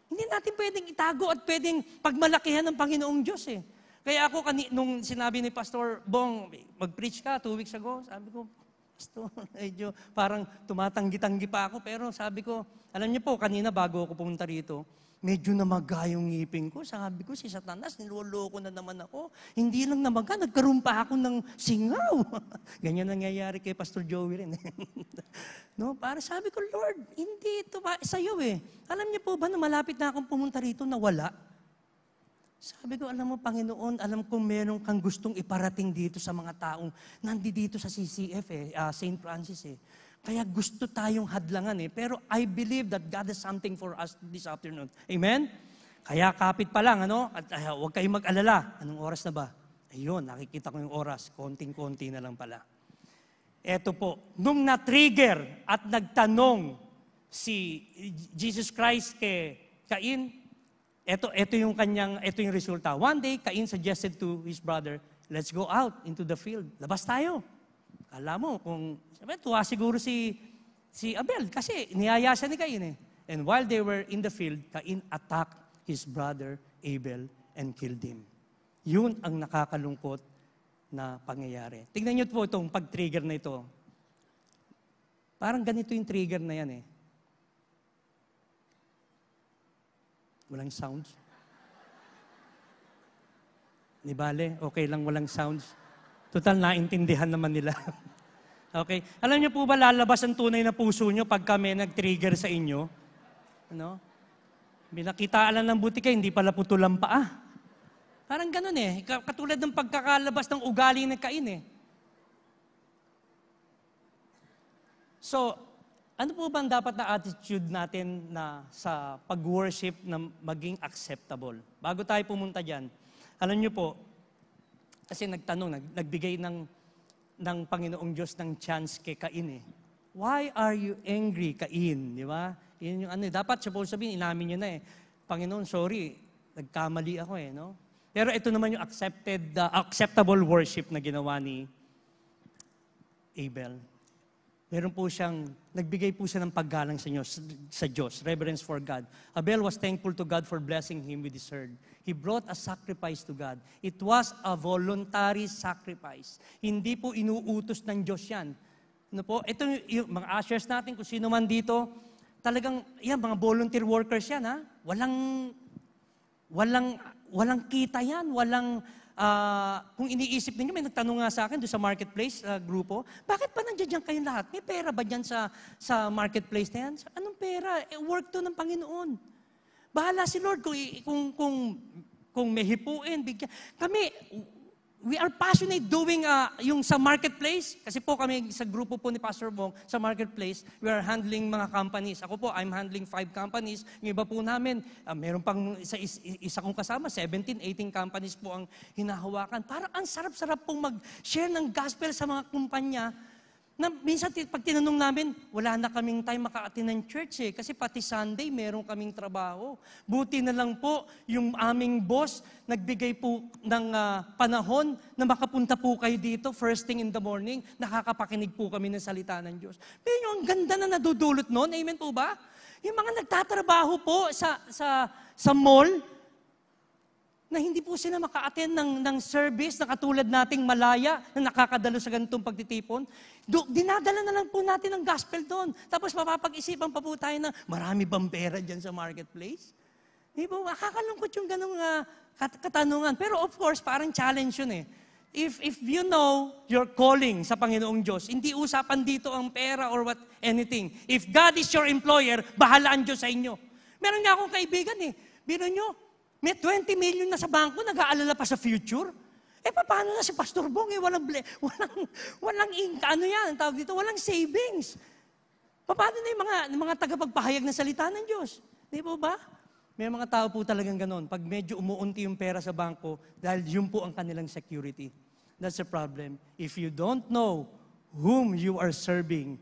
Hindi natin pwedeng itago at pwedeng pagmalakihan ng Panginoong Diyos eh. Kaya ako, nung sinabi ni Pastor Bong, mag-preach ka 2 weeks ago, sabi ko, Pastor, medyo parang tumatanggi-tanggi pa ako. Pero sabi ko, alam niyo po, kanina bago ako pumunta rito, medyo namaga yung ngipin ko. Sabi ko, si Satanas, niloloko na naman ako. Hindi lang namaga, nagkaroon pa ako ng singaw. Ganyan nangyayari kay Pastor Joey rin. No, para sabi ko, Lord, hindi ito sa'yo eh. Alam niyo po ba na malapit na akong pumunta rito na wala? Sabi ko, alam mo, Panginoon, alam kong meron kang gustong iparating dito sa mga taong nandito sa CCF St. Francis eh. Kaya gusto tayong hadlangan eh. Pero I believe that God has something for us this afternoon. Amen? Kaya kapit pa lang, ano? At huwag kayong mag-alala. Anong oras na ba? Ayun, nakikita ko yung oras. Konting-konti na lang pala. Eto po, nung na-trigger at nagtanong si Jesus Christ kay Cain, ito yung resulta. One day, Cain suggested to his brother, let's go out into the field. Labas tayo. Alam mo, tuwa siguro si Abel kasi niyaya siya ni Cain eh. And while they were in the field, Cain attacked his brother Abel and killed him. Yun ang nakakalungkot na pangyayari. Tingnan niyo po itong pag-trigger na ito. Parang ganito yung trigger na yan eh. Walang sounds. Di bale, okay lang walang sounds. Total, naintindihan naman nila. Okay? Alam niyo po ba, lalabas ang tunay na puso niyo pag kami nag-trigger sa inyo? Ano? Binakitaan lang ng buti kayo, hindi pala putulan pa. Parang ganun eh. Katulad ng pagkakalabas ng ugali ng Cain eh. So, ano po ba ang dapat na attitude natin na sa pag-worship na maging acceptable? Bago tayo pumunta dyan, alam niyo po, kasi nagbigay ng Panginoong Diyos ng chance kay Cain eh. Why are you angry, Cain? Di ba? Yun yung dapat supposed sabihin, inamin niyo na eh. Panginoon, sorry, nagkamali ako eh, no? Pero ito naman yung acceptable worship na ginawa ni Abel. Meron po nagbigay po siya ng paggalang sa Diyos, reverence for God. Abel was thankful to God for blessing him with his herd. He brought a sacrifice to God. It was a voluntary sacrifice. Hindi po inuutos ng Diyos yan. Ano po? Ito yung mga ushers natin, kung sino man dito, talagang, yan, mga volunteer workers yan, ha? Walang kita yan, kung iniisip ninyo, may nagtanong nga sa akin doon sa marketplace grupo, bakit ba nandiyan kayo lahat? May pera ba dyan sa marketplace na yan? Anong pera? Work to ng Panginoon. Bahala si Lord kung may hipuin, bigyan. Kami, we are passionate doing yung sa marketplace. Kasi po kami sa grupo po ni Pastor Bong, sa marketplace, we are handling mga companies. Ako po, I'm handling 5 companies. Yung iba po namin, meron pang isa kong kasama, 17, 18 companies po ang hinahawakan. Parang ang sarap-sarap pong mag-share ng gospel sa mga kumpanya. Na minsan, pag tinanong namin, wala na kaming time maka-attend ng church eh. Kasi pati Sunday, meron kaming trabaho. Buti na lang po, yung aming boss, nagbigay po ng panahon na makapunta po kayo dito, first thing in the morning, nakakapakinig po kami ng salita ng Diyos. Pero ang ganda na nadudulot noon, amen po ba? Yung mga nagtatrabaho po sa mall, na hindi po sila maka-attend ng service na katulad nating Malaya na nakakadalo sa ganitong pagtitipon. Dinadala na lang po natin ang gospel doon. Tapos mapapag-isipan pa po tayo na marami bang pera dyan sa marketplace? Di ba? Makakalungkot yung ganong katanungan. Pero of course, parang challenge yun eh. If you know your calling sa Panginoong Diyos, hindi usapan dito ang pera or anything. If God is your employer, bahala ang Diyos sa inyo. Meron nga akong kaibigan eh. Biro nyo, may 20 million na sa bangko, nag-aalala pa sa future. Paano na si Pastor Bong? Walang walang savings. Paano na yung mga tagapagpahayag ng salita ng Diyos? Di po ba? May mga tao po talagang ganon. Pag medyo umuunti yung pera sa bangko, dahil yun po ang kanilang security. That's the problem. If you don't know whom you are serving,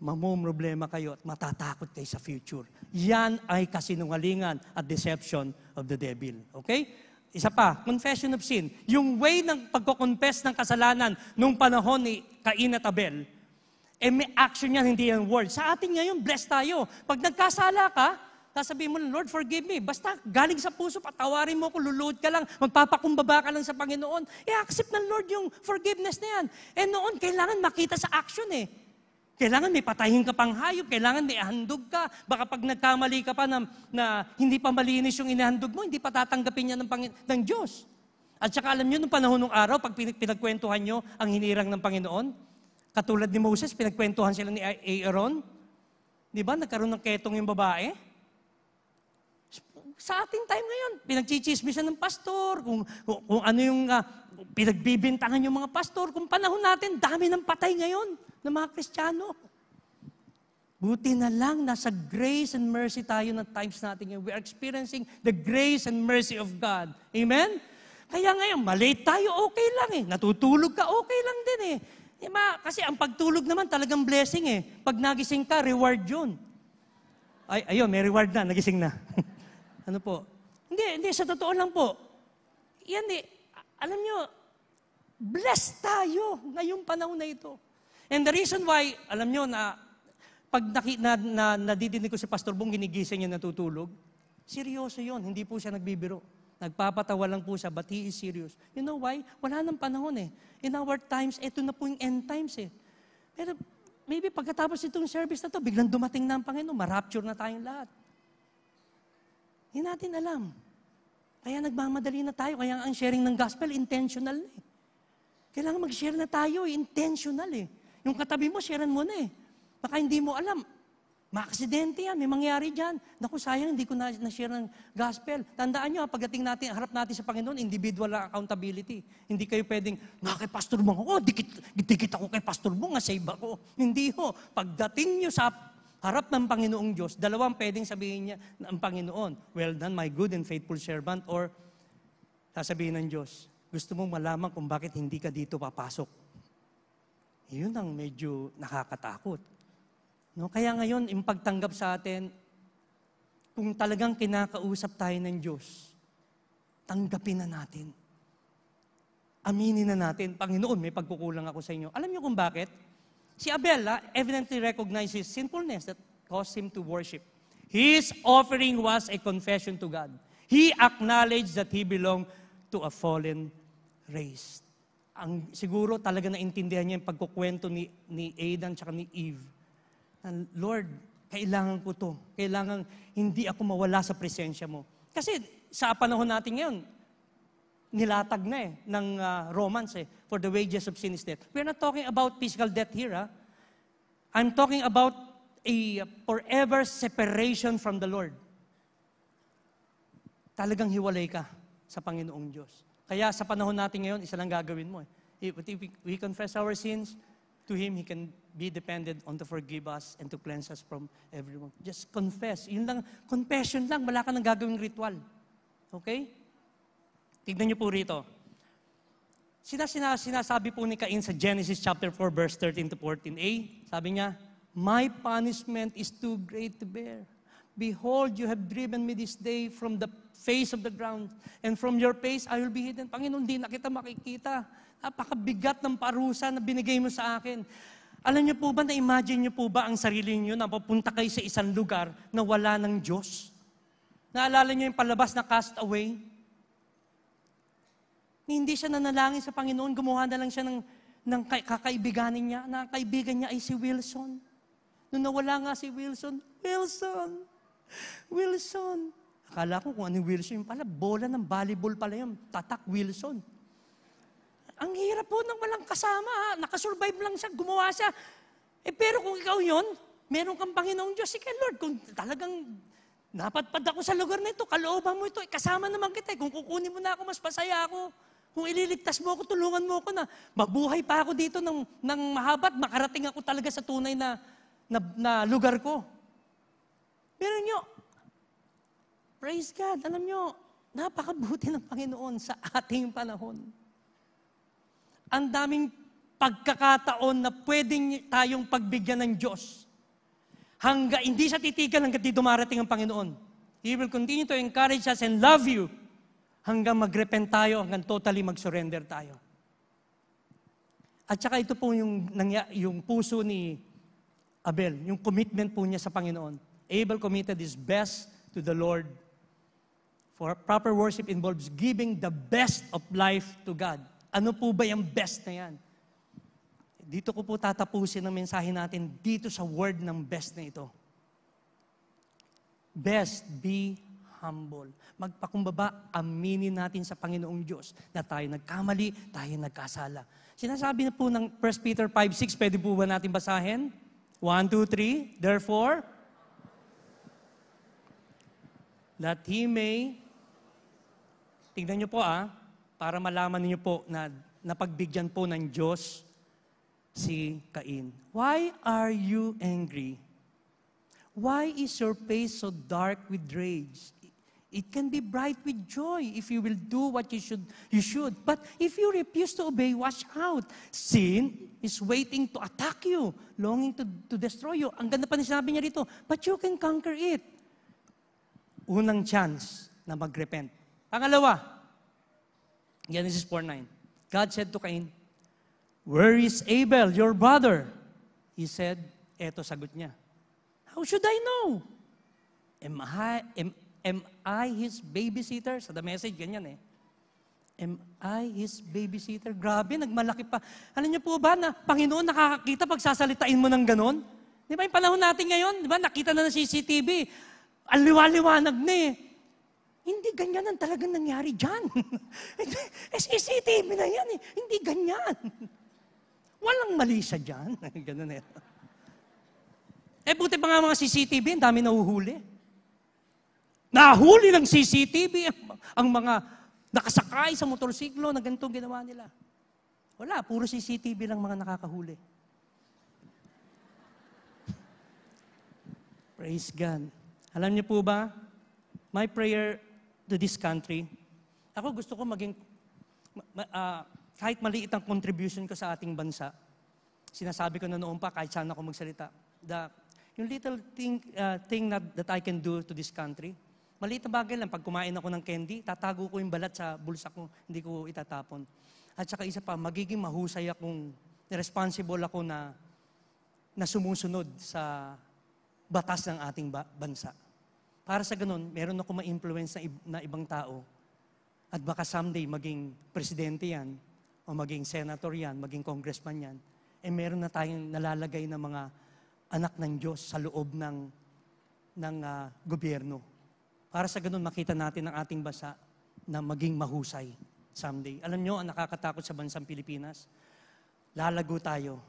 mamumroblema kayo at matatakot kayo sa future. Yan ay kasinungalingan at deception of the devil. Okay? Isa pa, confession of sin. Yung way ng pagko-confess ng kasalanan nung panahon ni Cain at Abel, may action yan, hindi yan word. Sa atin ngayon, blessed tayo. Pag nagkasala ka, sasabihin mo, Lord, forgive me. Basta galing sa puso, patawarin mo ko, luluhod ka lang, magpapakumbaba ka lang sa Panginoon. I-accept ng Lord yung forgiveness na yan. Eh noon, kailangan makita sa action eh. Kailangan may patayin ka pang hayop, kailangan may handog ka. Baka pag nagkamali ka pa na hindi pa malinis yung inahandog mo, hindi pa tatanggapin niya ng Diyos. At saka alam niyo, nung panahon ng araw, pag pinagkwentuhan niyo ang hinirang ng Panginoon, katulad ni Moses, pinagkwentuhan sila ni Aaron. Di ba? Nagkaroon ng ketong yung babae. Sa ating time ngayon, pinagchichismisan ng pastor, kung ano yung pinagbibintangan yung mga pastor. Kung panahon natin, dami ng patay ngayon ng mga Kristiyano. Buti na lang, nasa grace and mercy tayo ng times natin ngayon. We are experiencing the grace and mercy of God. Amen? Kaya ngayon, malate tayo, okay lang eh. Natutulog ka, okay lang din eh. Diba? Kasi ang pagtulog naman talagang blessing eh. Pag nagising ka, reward yun. Ayun, may reward na, nagising na. Ano po? Hindi, sa totoo lang po. Yan eh, alam nyo, blessed tayo ngayong panahon na ito. And the reason why, alam nyo na, pag nadidinig ko si Pastor Bong, ginigising niya natutulog, seryoso yun, hindi po siya nagbibiro. Nagpapatawa lang po siya, but he is serious. You know why? Wala nang panahon eh. In our times, ito na po yung end times eh. Pero maybe pagkatapos itong service na to, biglang dumating na ang Panginoon, ma-rapture na tayong lahat. Hindi natin alam. Kaya nagmamadali na tayo. Kaya ang sharing ng gospel, intentional eh. Kailangan mag-share na tayo, intentional eh. Yung katabi mo, sharean mo na eh. Baka hindi mo alam. Maaksidente yan, may mangyari dyan. Naku, sayang, hindi ko na-share ng gospel. Tandaan nyo, pagdating natin, harap natin sa Panginoon, individual accountability. Hindi kayo pwedeng, kay Pastor Bong ako, dikit ako kay Pastor Bong, save ako. Hindi ho. Pagdating nyo sa harap ng Panginoong Diyos, dalawang pwedeng sabihin niya ng Panginoon, well done, my good and faithful servant, or sasabihin ng Diyos, gusto mong malaman kung bakit hindi ka dito papasok. Yun ang medyo nakakatakot. No? Kaya ngayon, yung pagtanggap sa atin, kung talagang kinakausap tayo ng Diyos, tanggapin na natin. Aminin na natin, Panginoon, may pagkukulang ako sa inyo. Alam niyo kung bakit? Si Abel, evidently recognized his sinfulness that caused him to worship. His offering was a confession to God. He acknowledged that he belonged to a fallen race. Siguro talaga naintindihan niya yung pagkukwento ni Adam at ni Eve. Lord, kailangan ko to. Kailangan hindi ako mawala sa presensya mo. Kasi sa panahon natin ngayon, nilatag na ng Romans for the wages of sin is death. We're not talking about physical death here. I'm talking about a forever separation from the Lord. Talagang hiwalay ka sa Panginoong Diyos. Kaya sa panahon natin ngayon, isa lang gagawin mo. If we confess our sins to Him, He can be dependent on to forgive us and to cleanse us from everyone. Just confess. Yun lang, confession lang. Wala ka nang gagawing ritual. Okay? Tignan niyo po rito. Sinasabi po ni Cain sa Genesis chapter 4, verse 13 to 14a, sabi niya, my punishment is too great to bear. Behold, you have driven me this day from the face of the ground, and from your face I will be hidden. Panginoon, di na kita makikita. Napakabigat ng parusa na binigay mo sa akin. Alam niyo po ba, na-imagine niyo po ba ang sarili niyo na papunta kayo sa isang lugar na wala ng Diyos? Naalala niyo yung palabas na Castaway? Hindi siya nanalangin sa Panginoon, gumawa na lang siya ng kakaibiganin niya. Na kaibigan niya ay si Wilson. Nung nawala nga si Wilson, Wilson. Akala ko kung ano Wilson yung pala, bola ng volleyball pala yun. Tatak Wilson. Ang hirap po nang walang kasama. Nakasurvive lang siya, gumawa siya. Pero kung ikaw yun, meron kang Panginoong Diyos. Sige Lord, kung talagang napadpad ako sa lugar na ito, kalooban mo ito, kasama naman kita. Kung kukunin mo na ako, mas pasaya ako. Kung ililigtas mo ako, tulungan mo ako na mabuhay pa ako dito ng mahabat, makarating ako talaga sa tunay na lugar ko. Pero nyo, praise God, alam nyo, napakabuti ng Panginoon sa ating panahon. Ang daming pagkakataon na pwedeng tayong pagbigyan ng Diyos. Hindi siya titigan hanggang di dumarating ang Panginoon. He will continue to encourage us and love you hanggang mag-repent tayo, hanggang totally mag-surrender tayo. At saka ito po yung puso ni Abel, yung commitment po niya sa Panginoon. Abel committed his best to the Lord. For proper worship involves giving the best of life to God. Ano po ba yung best na yan? Dito ko po tatapusin ang mensahe natin dito sa word ng best na ito. Best, be humble. Magpakumbaba, aminin natin sa Panginoong Diyos na tayo nagkamali, tayo nagkasala. Sinasabi na po ng 1 Peter 5:6, pwede po ba natin basahin? 1, 2, 3. Therefore, that He may, tignan niyo po para malaman niyo po na napagbigyan po ng Diyos si Cain. Why are you angry? Why is your face so dark with rage? It can be bright with joy if you will do what you should. But if you refuse to obey, watch out. Sin is waiting to attack you, longing to destroy you. Ang ganda pa ni sinabi niya rito, but you can conquer it. Unang chance na mag-repent. Pangalawa, Genesis 4:9. God said to Cain, "Where is Abel, your brother?" He said, eto sagot niya, "How should I know? Am I his babysitter?" Sa The Message, ganyan eh. Am I his babysitter? Grabe, nagmalaki pa. Alam niyo po ba na Panginoon nakakakita pag sasalitain mo ng ganon? Di ba yung panahon natin ngayon, di ba nakita na ng CCTV, ang liwa-liwanag na eh. Hindi ganyan ang talagang nangyari dyan. CCTV na yan eh. Hindi ganyan. Walang mali siya dyan. Ganun eh. Buti pa nga mga CCTV, ang dami nahuhuli. Nahuli ng CCTV ang mga nakasakay sa motorsiklo na ganito ginawa nila. Wala, puro CCTV lang mga nakakahuli. Praise God. Alam niyo po ba, my prayer to this country, ako gusto ko maging, kahit maliit ang contribution ko sa ating bansa, sinasabi ko na noon pa, kahit saan ako magsalita, yung little thing that I can do to this country, maliit na bagay lang, pag kumain ako ng candy, tatago ko yung balat sa bulsa ko, hindi ko itatapon. At saka isa pa, magiging mahusay akong, responsible ako na sumusunod sa batas ng ating bansa. Para sa ganun, meron ako ma-influence na ibang tao. At baka someday maging presidente yan, o maging senator yan, maging congressman yan, meron na tayong nalalagay na mga anak ng Diyos sa loob ng gobyerno. Para sa ganun, makita natin ang ating bansa na maging mahusay someday. Alam nyo, ang nakakatakot sa bansang Pilipinas, lalago tayo.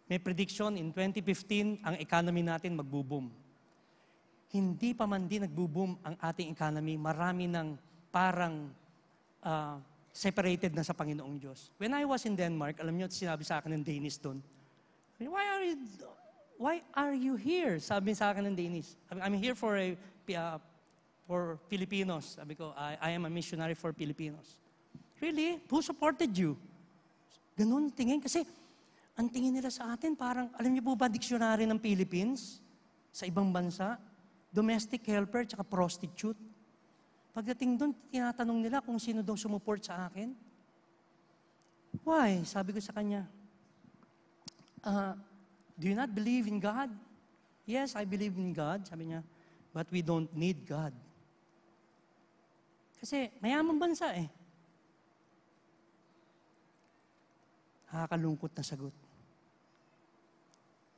May prediction, in 2015, ang economy natin magbo-boom. Hindi pa man din nagbo-boom ang ating economy, marami ng parang separated na sa Panginoong Diyos. When I was in Denmark, alam nyo, sinabi sa akin ng Danish doon, why are you here? Sabi sa akin ng Danish. I'm here for Filipinos. Sabi ko, I am a missionary for Filipinos. Really? Who supported you? Ganun tingin. Kasi ang tingin nila sa atin, parang, alam niyo po ba, dictionary ng Philippines sa ibang bansa? Domestic helper, tsaka prostitute. Pagdating doon, tinatanong nila kung sino daw sumuport sa akin. Why? Sabi ko sa kanya, do you not believe in God? Yes, I believe in God. Sabi niya, but we don't need God. Kasi mayamang bansa eh. Nakakalungkot na sagot.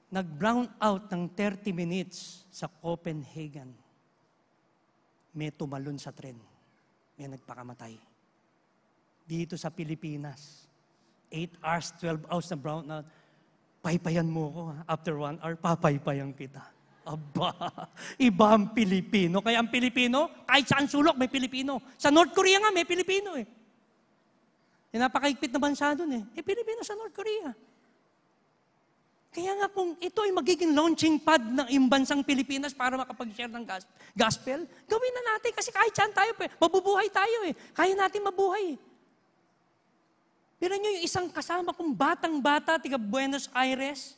Nag-brown out ng 30 minutes sa Copenhagen. May tumalon sa tren. May nagpakamatay. Dito sa Pilipinas, 8 hours, 12 hours na brown out. Paypayan mo ko. After 1 hour, papaypayan kita. Aba, iba ang Pilipino. Kaya ang Pilipino, kahit saan sulok, may Pilipino. Sa North Korea nga, may Pilipino eh. Napakaigpit na bansa doon eh. Pilipino sa North Korea. Kaya nga kung ito ay magiging launching pad ng bansang Pilipinas para makapag-share ng gospel, gawin na natin kasi kahit saan tayo, mabubuhay tayo eh. Kaya natin mabuhay eh. Pero nyo yung isang kasama kong batang-bata, tiga Buenos Aires,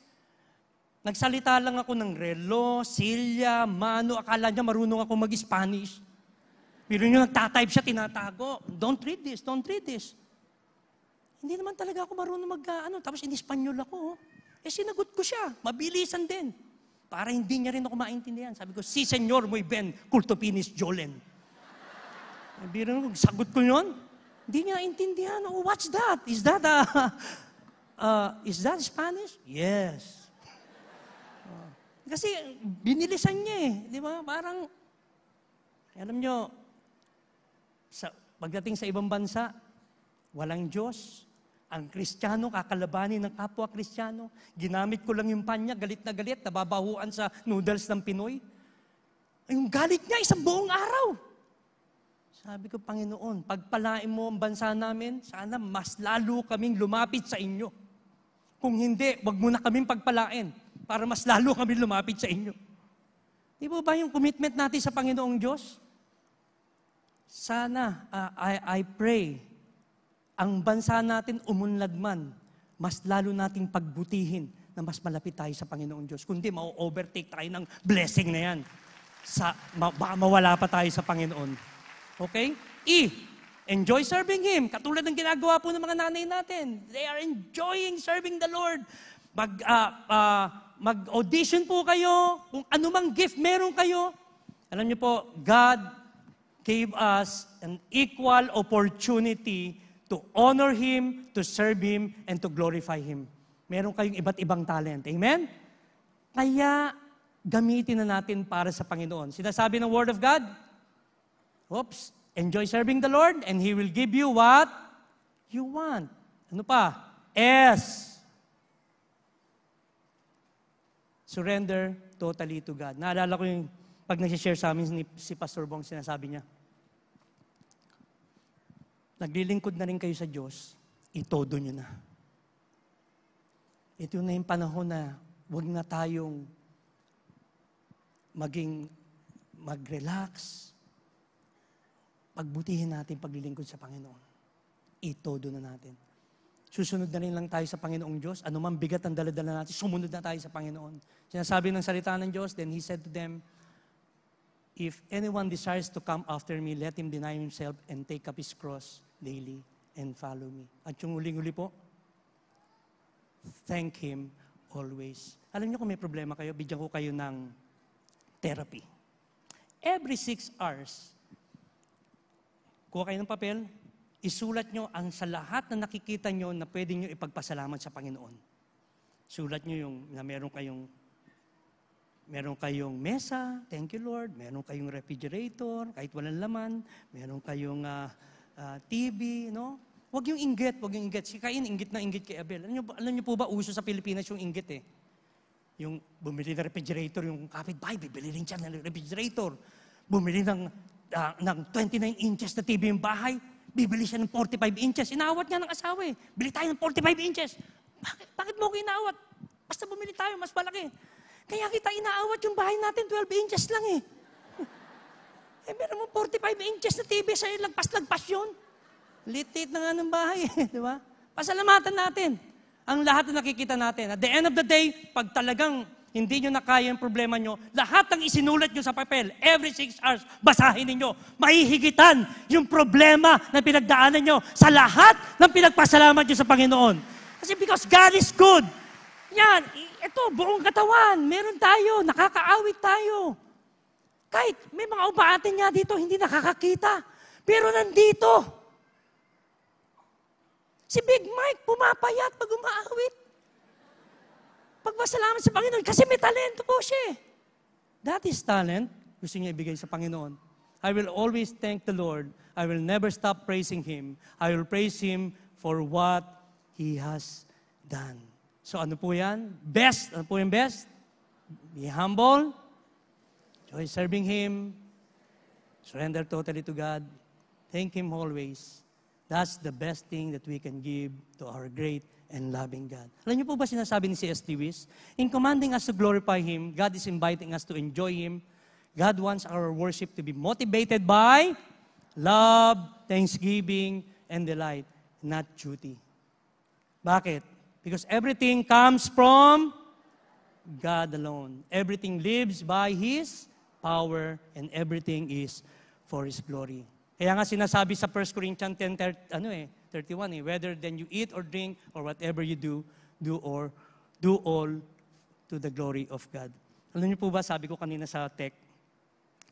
nagsalita lang ako ng relo, silya, mano, akala niya marunong ako mag-Spanish. Pero nyo nagtatype siya, tinatago. Don't read this, don't read this. Hindi naman talaga ako marunong tapos in-Espanyol ako. Sinagot ko siya, mabilisan din. Para hindi niya rin ako maintindihan. Sabi ko, si Senyor muy ben, culto finis Jolen. Biro ko, sagot ko yun. Hindi niya intindihan. Oh, what's that? Is that Spanish? Yes. Kasi binilisan niya eh. Di ba? Parang, alam nyo, pagdating sa ibang bansa, walang Diyos. Ang Kristiyano, kakalabanin ng kapwa Kristiyano. Ginamit ko lang yung panya, galit, nababahuan sa noodles ng Pinoy. Yung galit niya, isang buong araw. Sabi ko, Panginoon, pagpalain mo ang bansa namin, sana mas lalo kaming lumapit sa inyo. Kung hindi, wag mo na kaming pagpalain para mas lalo kaming lumapit sa inyo. Di ba yung commitment natin sa Panginoong Diyos? Sana, I pray, ang bansa natin umunlad man, mas lalo nating pagbutihin na mas malapit tayo sa Panginoong Diyos. Kundi ma-overtake tayo ng blessing na yan. Baka mawala pa tayo sa Panginoon. Okay? Enjoy serving Him. Katulad ng ginagawa po ng mga nanay natin. They are enjoying serving the Lord. Mag-audition po kayo. Kung anumang gift meron kayo. Alam niyo po, God gave us an equal opportunity to honor Him, to serve Him, and to glorify Him. Meron kayong iba't ibang talent. Amen? Kaya, gamitin na natin para sa Panginoon. Sinasabi ng Word of God, enjoy serving the Lord, and He will give you what you want. Ano pa? Surrender totally to God. Naalala ko yung pag nag-share sa amin si Pastor Bong, sinasabi niya, naglilingkod na rin kayo sa Diyos, itodo nyo na. Ito na yung panahon na huwag na tayong mag-relax. Pagbutihin natin paglilingkod sa Panginoon. Itodo na natin. Susunod na rin lang tayo sa Panginoong Diyos. Ano man bigat ang daladala natin, sumunod na tayo sa Panginoon. Sinasabi ng salita ng Diyos, then He said to them, if anyone desires to come after me, let him deny himself and take up his cross daily and follow me. At yung uling-uli po, thank Him always. Alam niyo kung may problema kayo, bigyan ko kayo ng therapy. Every 6 hours, kuha kayo ng papel, isulat nyo ang sa lahat na nakikita nyo na pwede nyo ipagpasalamat sa Panginoon. Sulat nyo yung na meron kayong mesa, thank you Lord, meron kayong refrigerator, kahit walang laman, meron kayong TV, no? Huwag yung inggit. Si Cain, inggit kay Abel. Alam niyo po ba, uso sa Pilipinas yung inggit eh. Yung bumili ng refrigerator, yung kapitbahay, bibili rin siya ng refrigerator. Bumili ng 29 inches na TV yung bahay, bibili siya ng 45 inches. Inaawat niya ng asawa eh. Bili tayo ng 45 inches. Bakit mo ko inaawat? Basta bumili tayo, mas malaki. Kaya kita inaawat yung bahay natin, 12 inches lang eh. Meron mo 45 inches na TV sa'yo, lagpas-lagpas yun. Litit na nga ng bahay eh, di ba? Pasalamatan natin ang lahat na nakikita natin. At the end of the day, pag talagang hindi nyo na kaya yung problema nyo, lahat ng isinulat nyo sa papel, every 6 hours, basahin ninyo. Mahihigitan yung problema na pinagdaanan nyo sa lahat ng pinagpasalamat nyo sa Panginoon. Kasi because God is good. Yan, ito, buong katawan, meron tayo, nakakaawit tayo. Kahit may mga ubaatin niya dito, hindi nakakakita. Pero nandito. Si Big Mike, pumapayat pag umaawit. Pagpasalamat sa Panginoon, kasi may talento po siya. That is talent. Gusto niya ibigay sa Panginoon. I will always thank the Lord. I will never stop praising Him. I will praise Him for what He has done. So ano po yan? Best. Ano po yung best? Be humble. Enjoy serving Him. Surrender totally to God. Thank Him always. That's the best thing that we can give to our great and loving God. Alam niyo po ba sinasabi ni C.S. Lewis? In commanding us to glorify Him, God is inviting us to enjoy Him. God wants our worship to be motivated by love, thanksgiving, and delight, not duty. Bakit? Because everything comes from God alone. Everything lives by His power, and everything is for His glory. Kaya nga sinasabi sa 1 Corinthians 10:31, whether then you eat or drink or whatever you do all to the glory of God. Alam niyo po ba, sabi ko kanina sa tech,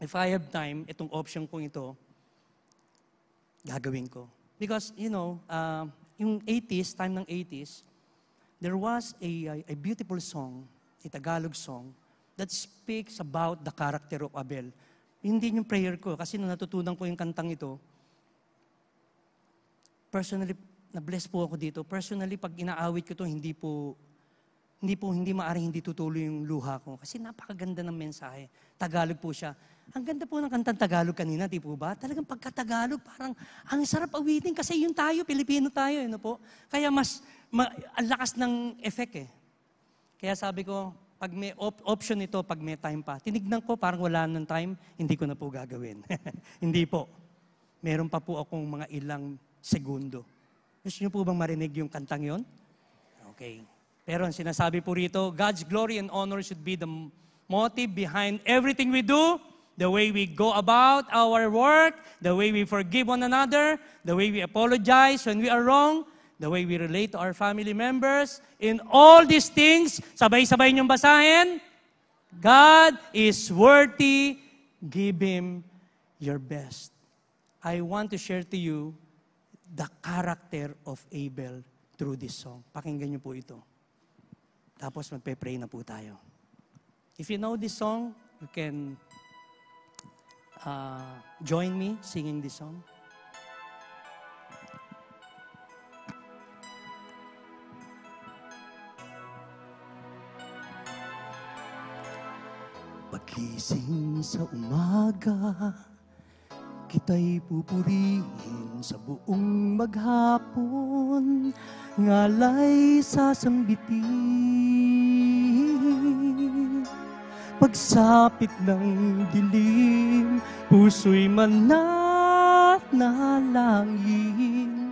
if I have time, itong option kong ito, gagawin ko. Because, yung 80s, time ng 80s, there was a beautiful song, a Tagalog song, that speaks about the character of Abel. Hindi yung prayer ko, kasi nung natutunan ko yung kantang ito, personally, na-bless po ako dito. Personally, pag inaawit ko ito, hindi maaring hindi tutuloy yung luha ko. Kasi napakaganda ng mensahe. Tagalog po siya. Ang ganda po ng kantang Tagalog kanina, di po ba? Talagang pagka-Tagalog, parang ang sarap awitin kasi yun tayo, Pilipino tayo, po. Kaya ang lakas ng effect eh. Kaya sabi ko, pag may option ito, pag may time pa, tinignan ko, parang wala ng time, hindi ko na po gagawin. Hindi po. Meron pa po akong mga ilang segundo. Gusto niyo po bang marinig yung kantang yon? Okay. Pero ang sinasabi po rito, God's glory and honor should be the motive behind everything we do, the way we go about our work, the way we forgive one another, the way we apologize when we are wrong, the way we relate to our family members. In all these things, sabay-sabay niyong basahin, God is worthy, give Him your best. I want to share to you the character of Abel through this song. Pakinggan niyo po ito. Tapos magpe-pray na po tayo. If you know this song, you can join me singing this song. Pagising sa umaga, kita'y pupurihin sa buong maghapon, ngalay sasambitin. Pagsapit ng dilim, puso'y mananalangin.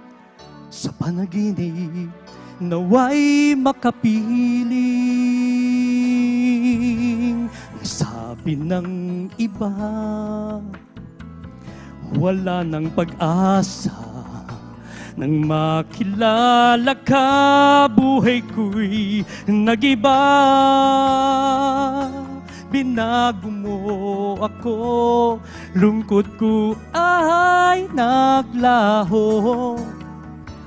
Sa panaginip, naway makapiling. Ang sabi ng iba, wala ng pag-asa. Nang makilala ka, buhay ko'y nagiba. Binago mo ako, lungkot ko ay naglaho.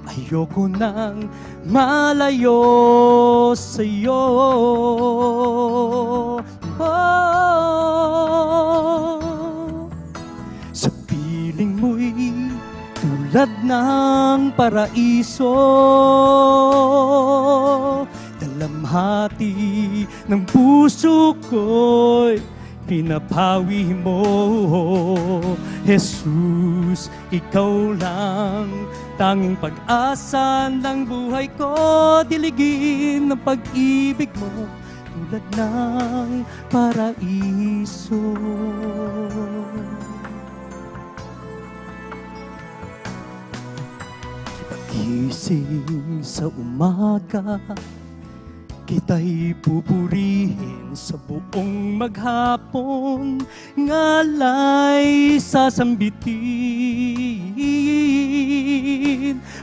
Ayoko nang malayo sa'yo. Sa piling mo'y tulad ng paraiso, dalamhati ng puso ko'y pinapawi mo. Jesus, ikaw lang, tanging pag-asa ng buhay ko. Diligin ng pag-ibig mo, tulad ng paraiso. Pagising sa umaga, kita'y pupurihin sa buong maghapon, ngalay sasambitin.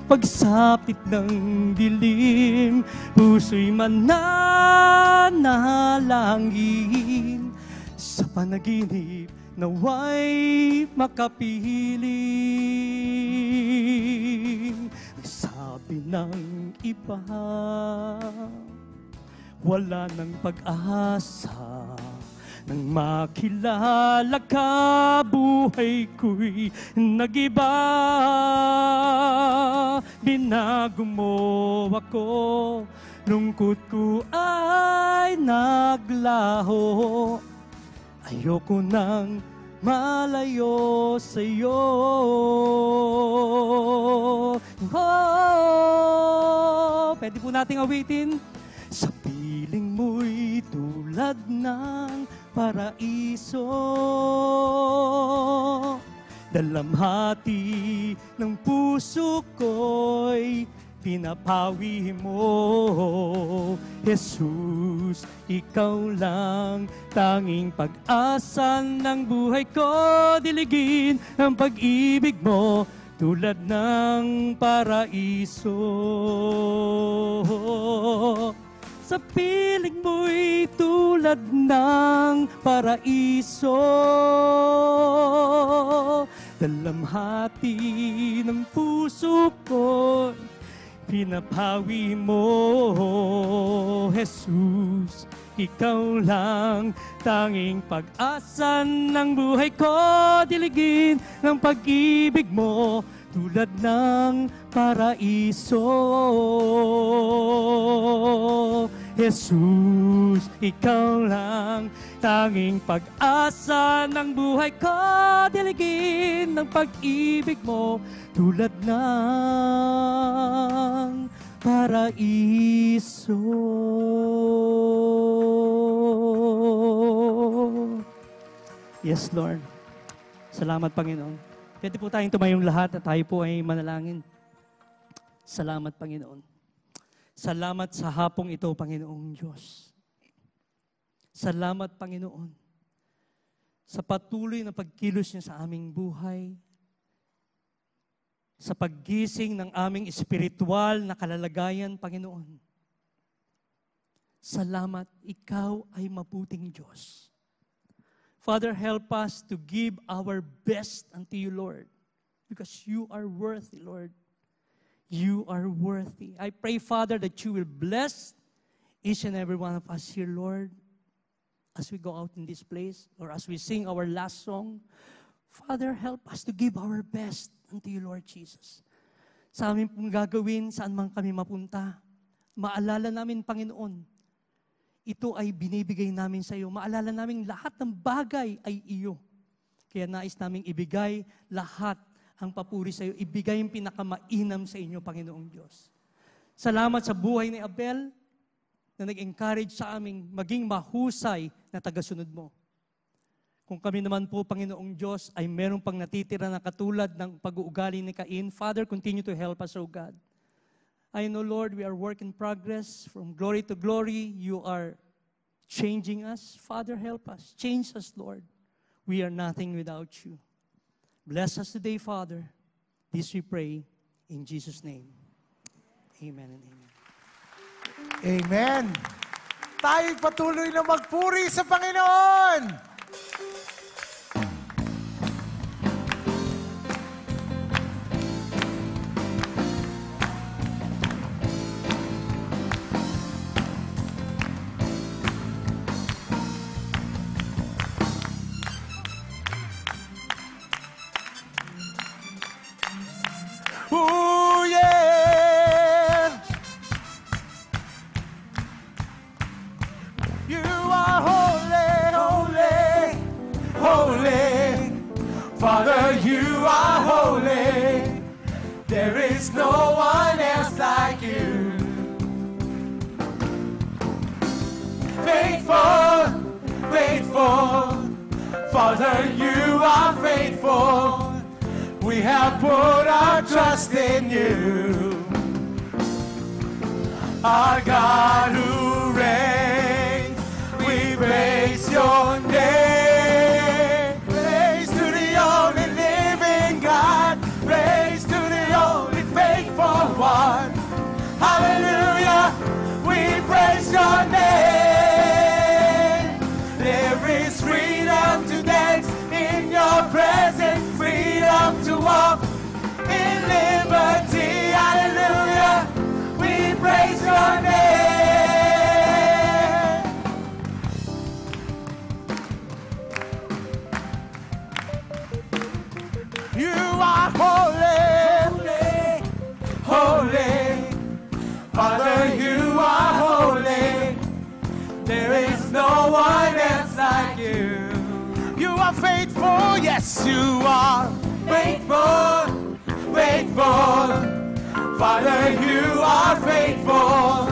Pagsapit ng dilim, puso'y mananalangin. Sa panaginip, naway makapiling. Sabi ng iba, wala ng pag-asa. Nang makilala ka, buhay ko'y nagiba. Binago mo ako, lungkot ko ay naglaho. Ayoko nang malayo sa'yo. Pwede po nating awitin. Sa piling mo'y tulad ng paraiso, dalamhati ng puso ko'y pinapawi mo. Jesus, ikaw lang, tanging pag-asa ng buhay ko. Diligin ang pag-ibig mo, tulad ng paraiso. Sa piling mo'y tulad tulad ng paraiso. Dalamhati ng puso ko, pinapawi mo, Jesus. Ikaw lang, tanging pag-asa ng buhay ko, diligin ng pag-ibig mo, tulad ng paraiso. Jesus, ikaw lang, tanging pag-asa ng buhay ko, diligin ng pag-ibig mo, tulad ng paraiso. Yes, Lord. Salamat, Panginoon. Pwede po tayong tumayong lahat at tayo po ay manalangin. Salamat, Panginoon. Salamat sa hapong ito, Panginoong Diyos. Salamat, Panginoon, sa patuloy na pagkilos niyo sa aming buhay, sa paggising ng aming espiritual na kalalagayan, Panginoon. Salamat, ikaw ay mabuting Diyos. Father, help us to give our best unto you, Lord, because you are worthy, Lord. You are worthy. I pray, Father, that you will bless each and every one of us here, Lord, as we go out in this place or as we sing our last song. Father, help us to give our best unto you, Lord Jesus. Sa amin pong gagawin, saan man kami mapunta, maalala namin, Panginoon, ito ay binibigay namin sa iyo. Maalala namin lahat ng bagay ay iyo. Kaya nais naming ibigay lahat ang papuri sa iyo. Ibigay yung pinakamainam sa inyo, Panginoong Diyos. Salamat sa buhay ni Abel na nag-encourage sa aming maging mahusay na tagasunod mo. Kung kami naman po, Panginoong Diyos, ay meron pang natitira na katulad ng pag-uugali ni Cain, Father, continue to help us, O God. I know, Lord, we are work in progress. From glory to glory, you are changing us. Father, help us. Change us, Lord. We are nothing without you. Bless us today, Father. This we pray in Jesus' name. Amen and amen. Amen. Tayo'y patuloy na magpuri sa Panginoon. Oh, yeah. You are holy, holy, holy. Father, you are holy. There is no one else like you. Faithful, faithful. Father, you are faithful. We have put our trust in you. Our God who reigns, we praise your name. Praise to the only living God. Praise to the only faithful one. Hallelujah, we praise your name. There is freedom to dance in your presence. Freedom to walk in liberty. Hallelujah, we praise your name. You are holy, holy, Father, you are holy. There is no one else like you. You are faithful, yes, you are faithful, faithful. Father, you are faithful.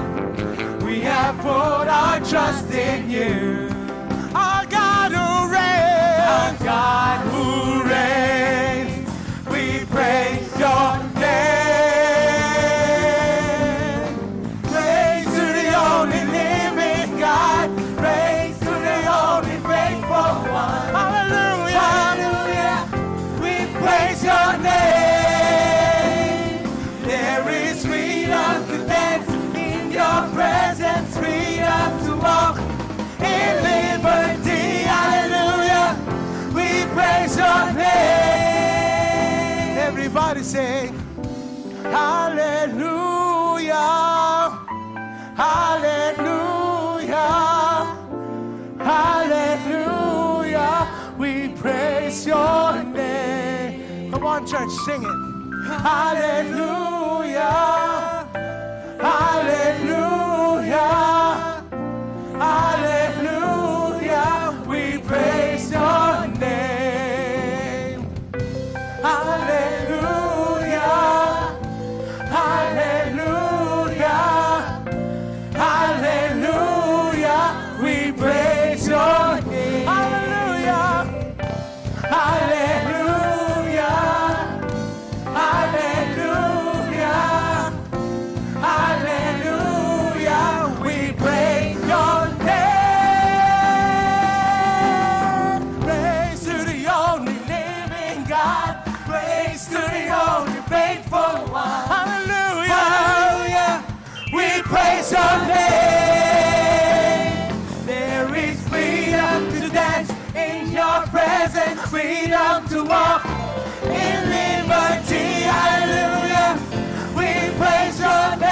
We have put our trust in you. Our God who reigns, our God who reigns, we praise your name. Praise to the only living God. Praise to the only faithful one. Hallelujah, we praise your name. There is freedom to dance in your presence, freedom to walk in Everybody sing. Hallelujah. Hallelujah. Hallelujah. We praise your name. Come on, church, sing it. Hallelujah. Hallelujah. Hallelujah. We praise your name. Hallelujah. Hallelujah. Hallelujah. We praise your name. Hallelujah. Hallelujah. Hallelujah. Hallelujah. We praise your name. Praise to the only living God. Praise to the only faithful one. Hallelujah. Hallelujah. We praise your name. There is freedom to dance in your presence. Freedom to walk in liberty. Hallelujah. We praise your name.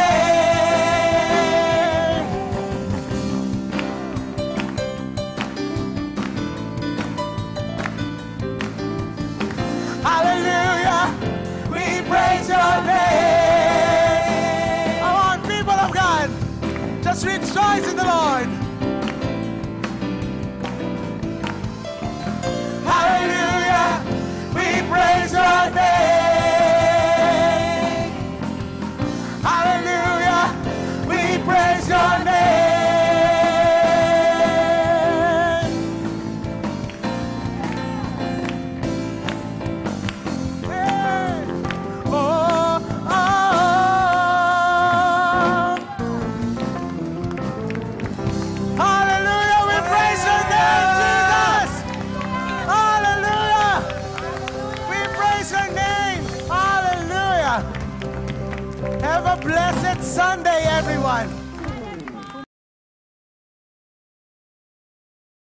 Hallelujah. We praise your name. Come on, people of God. Just rejoice in the Lord. Hallelujah. We praise your name. Hallelujah. We praise your name. Hey. Oh, oh, oh. Hallelujah. We praise your name, Jesus. Hallelujah. We praise your name. Hallelujah. Have a blessed Sunday, everyone.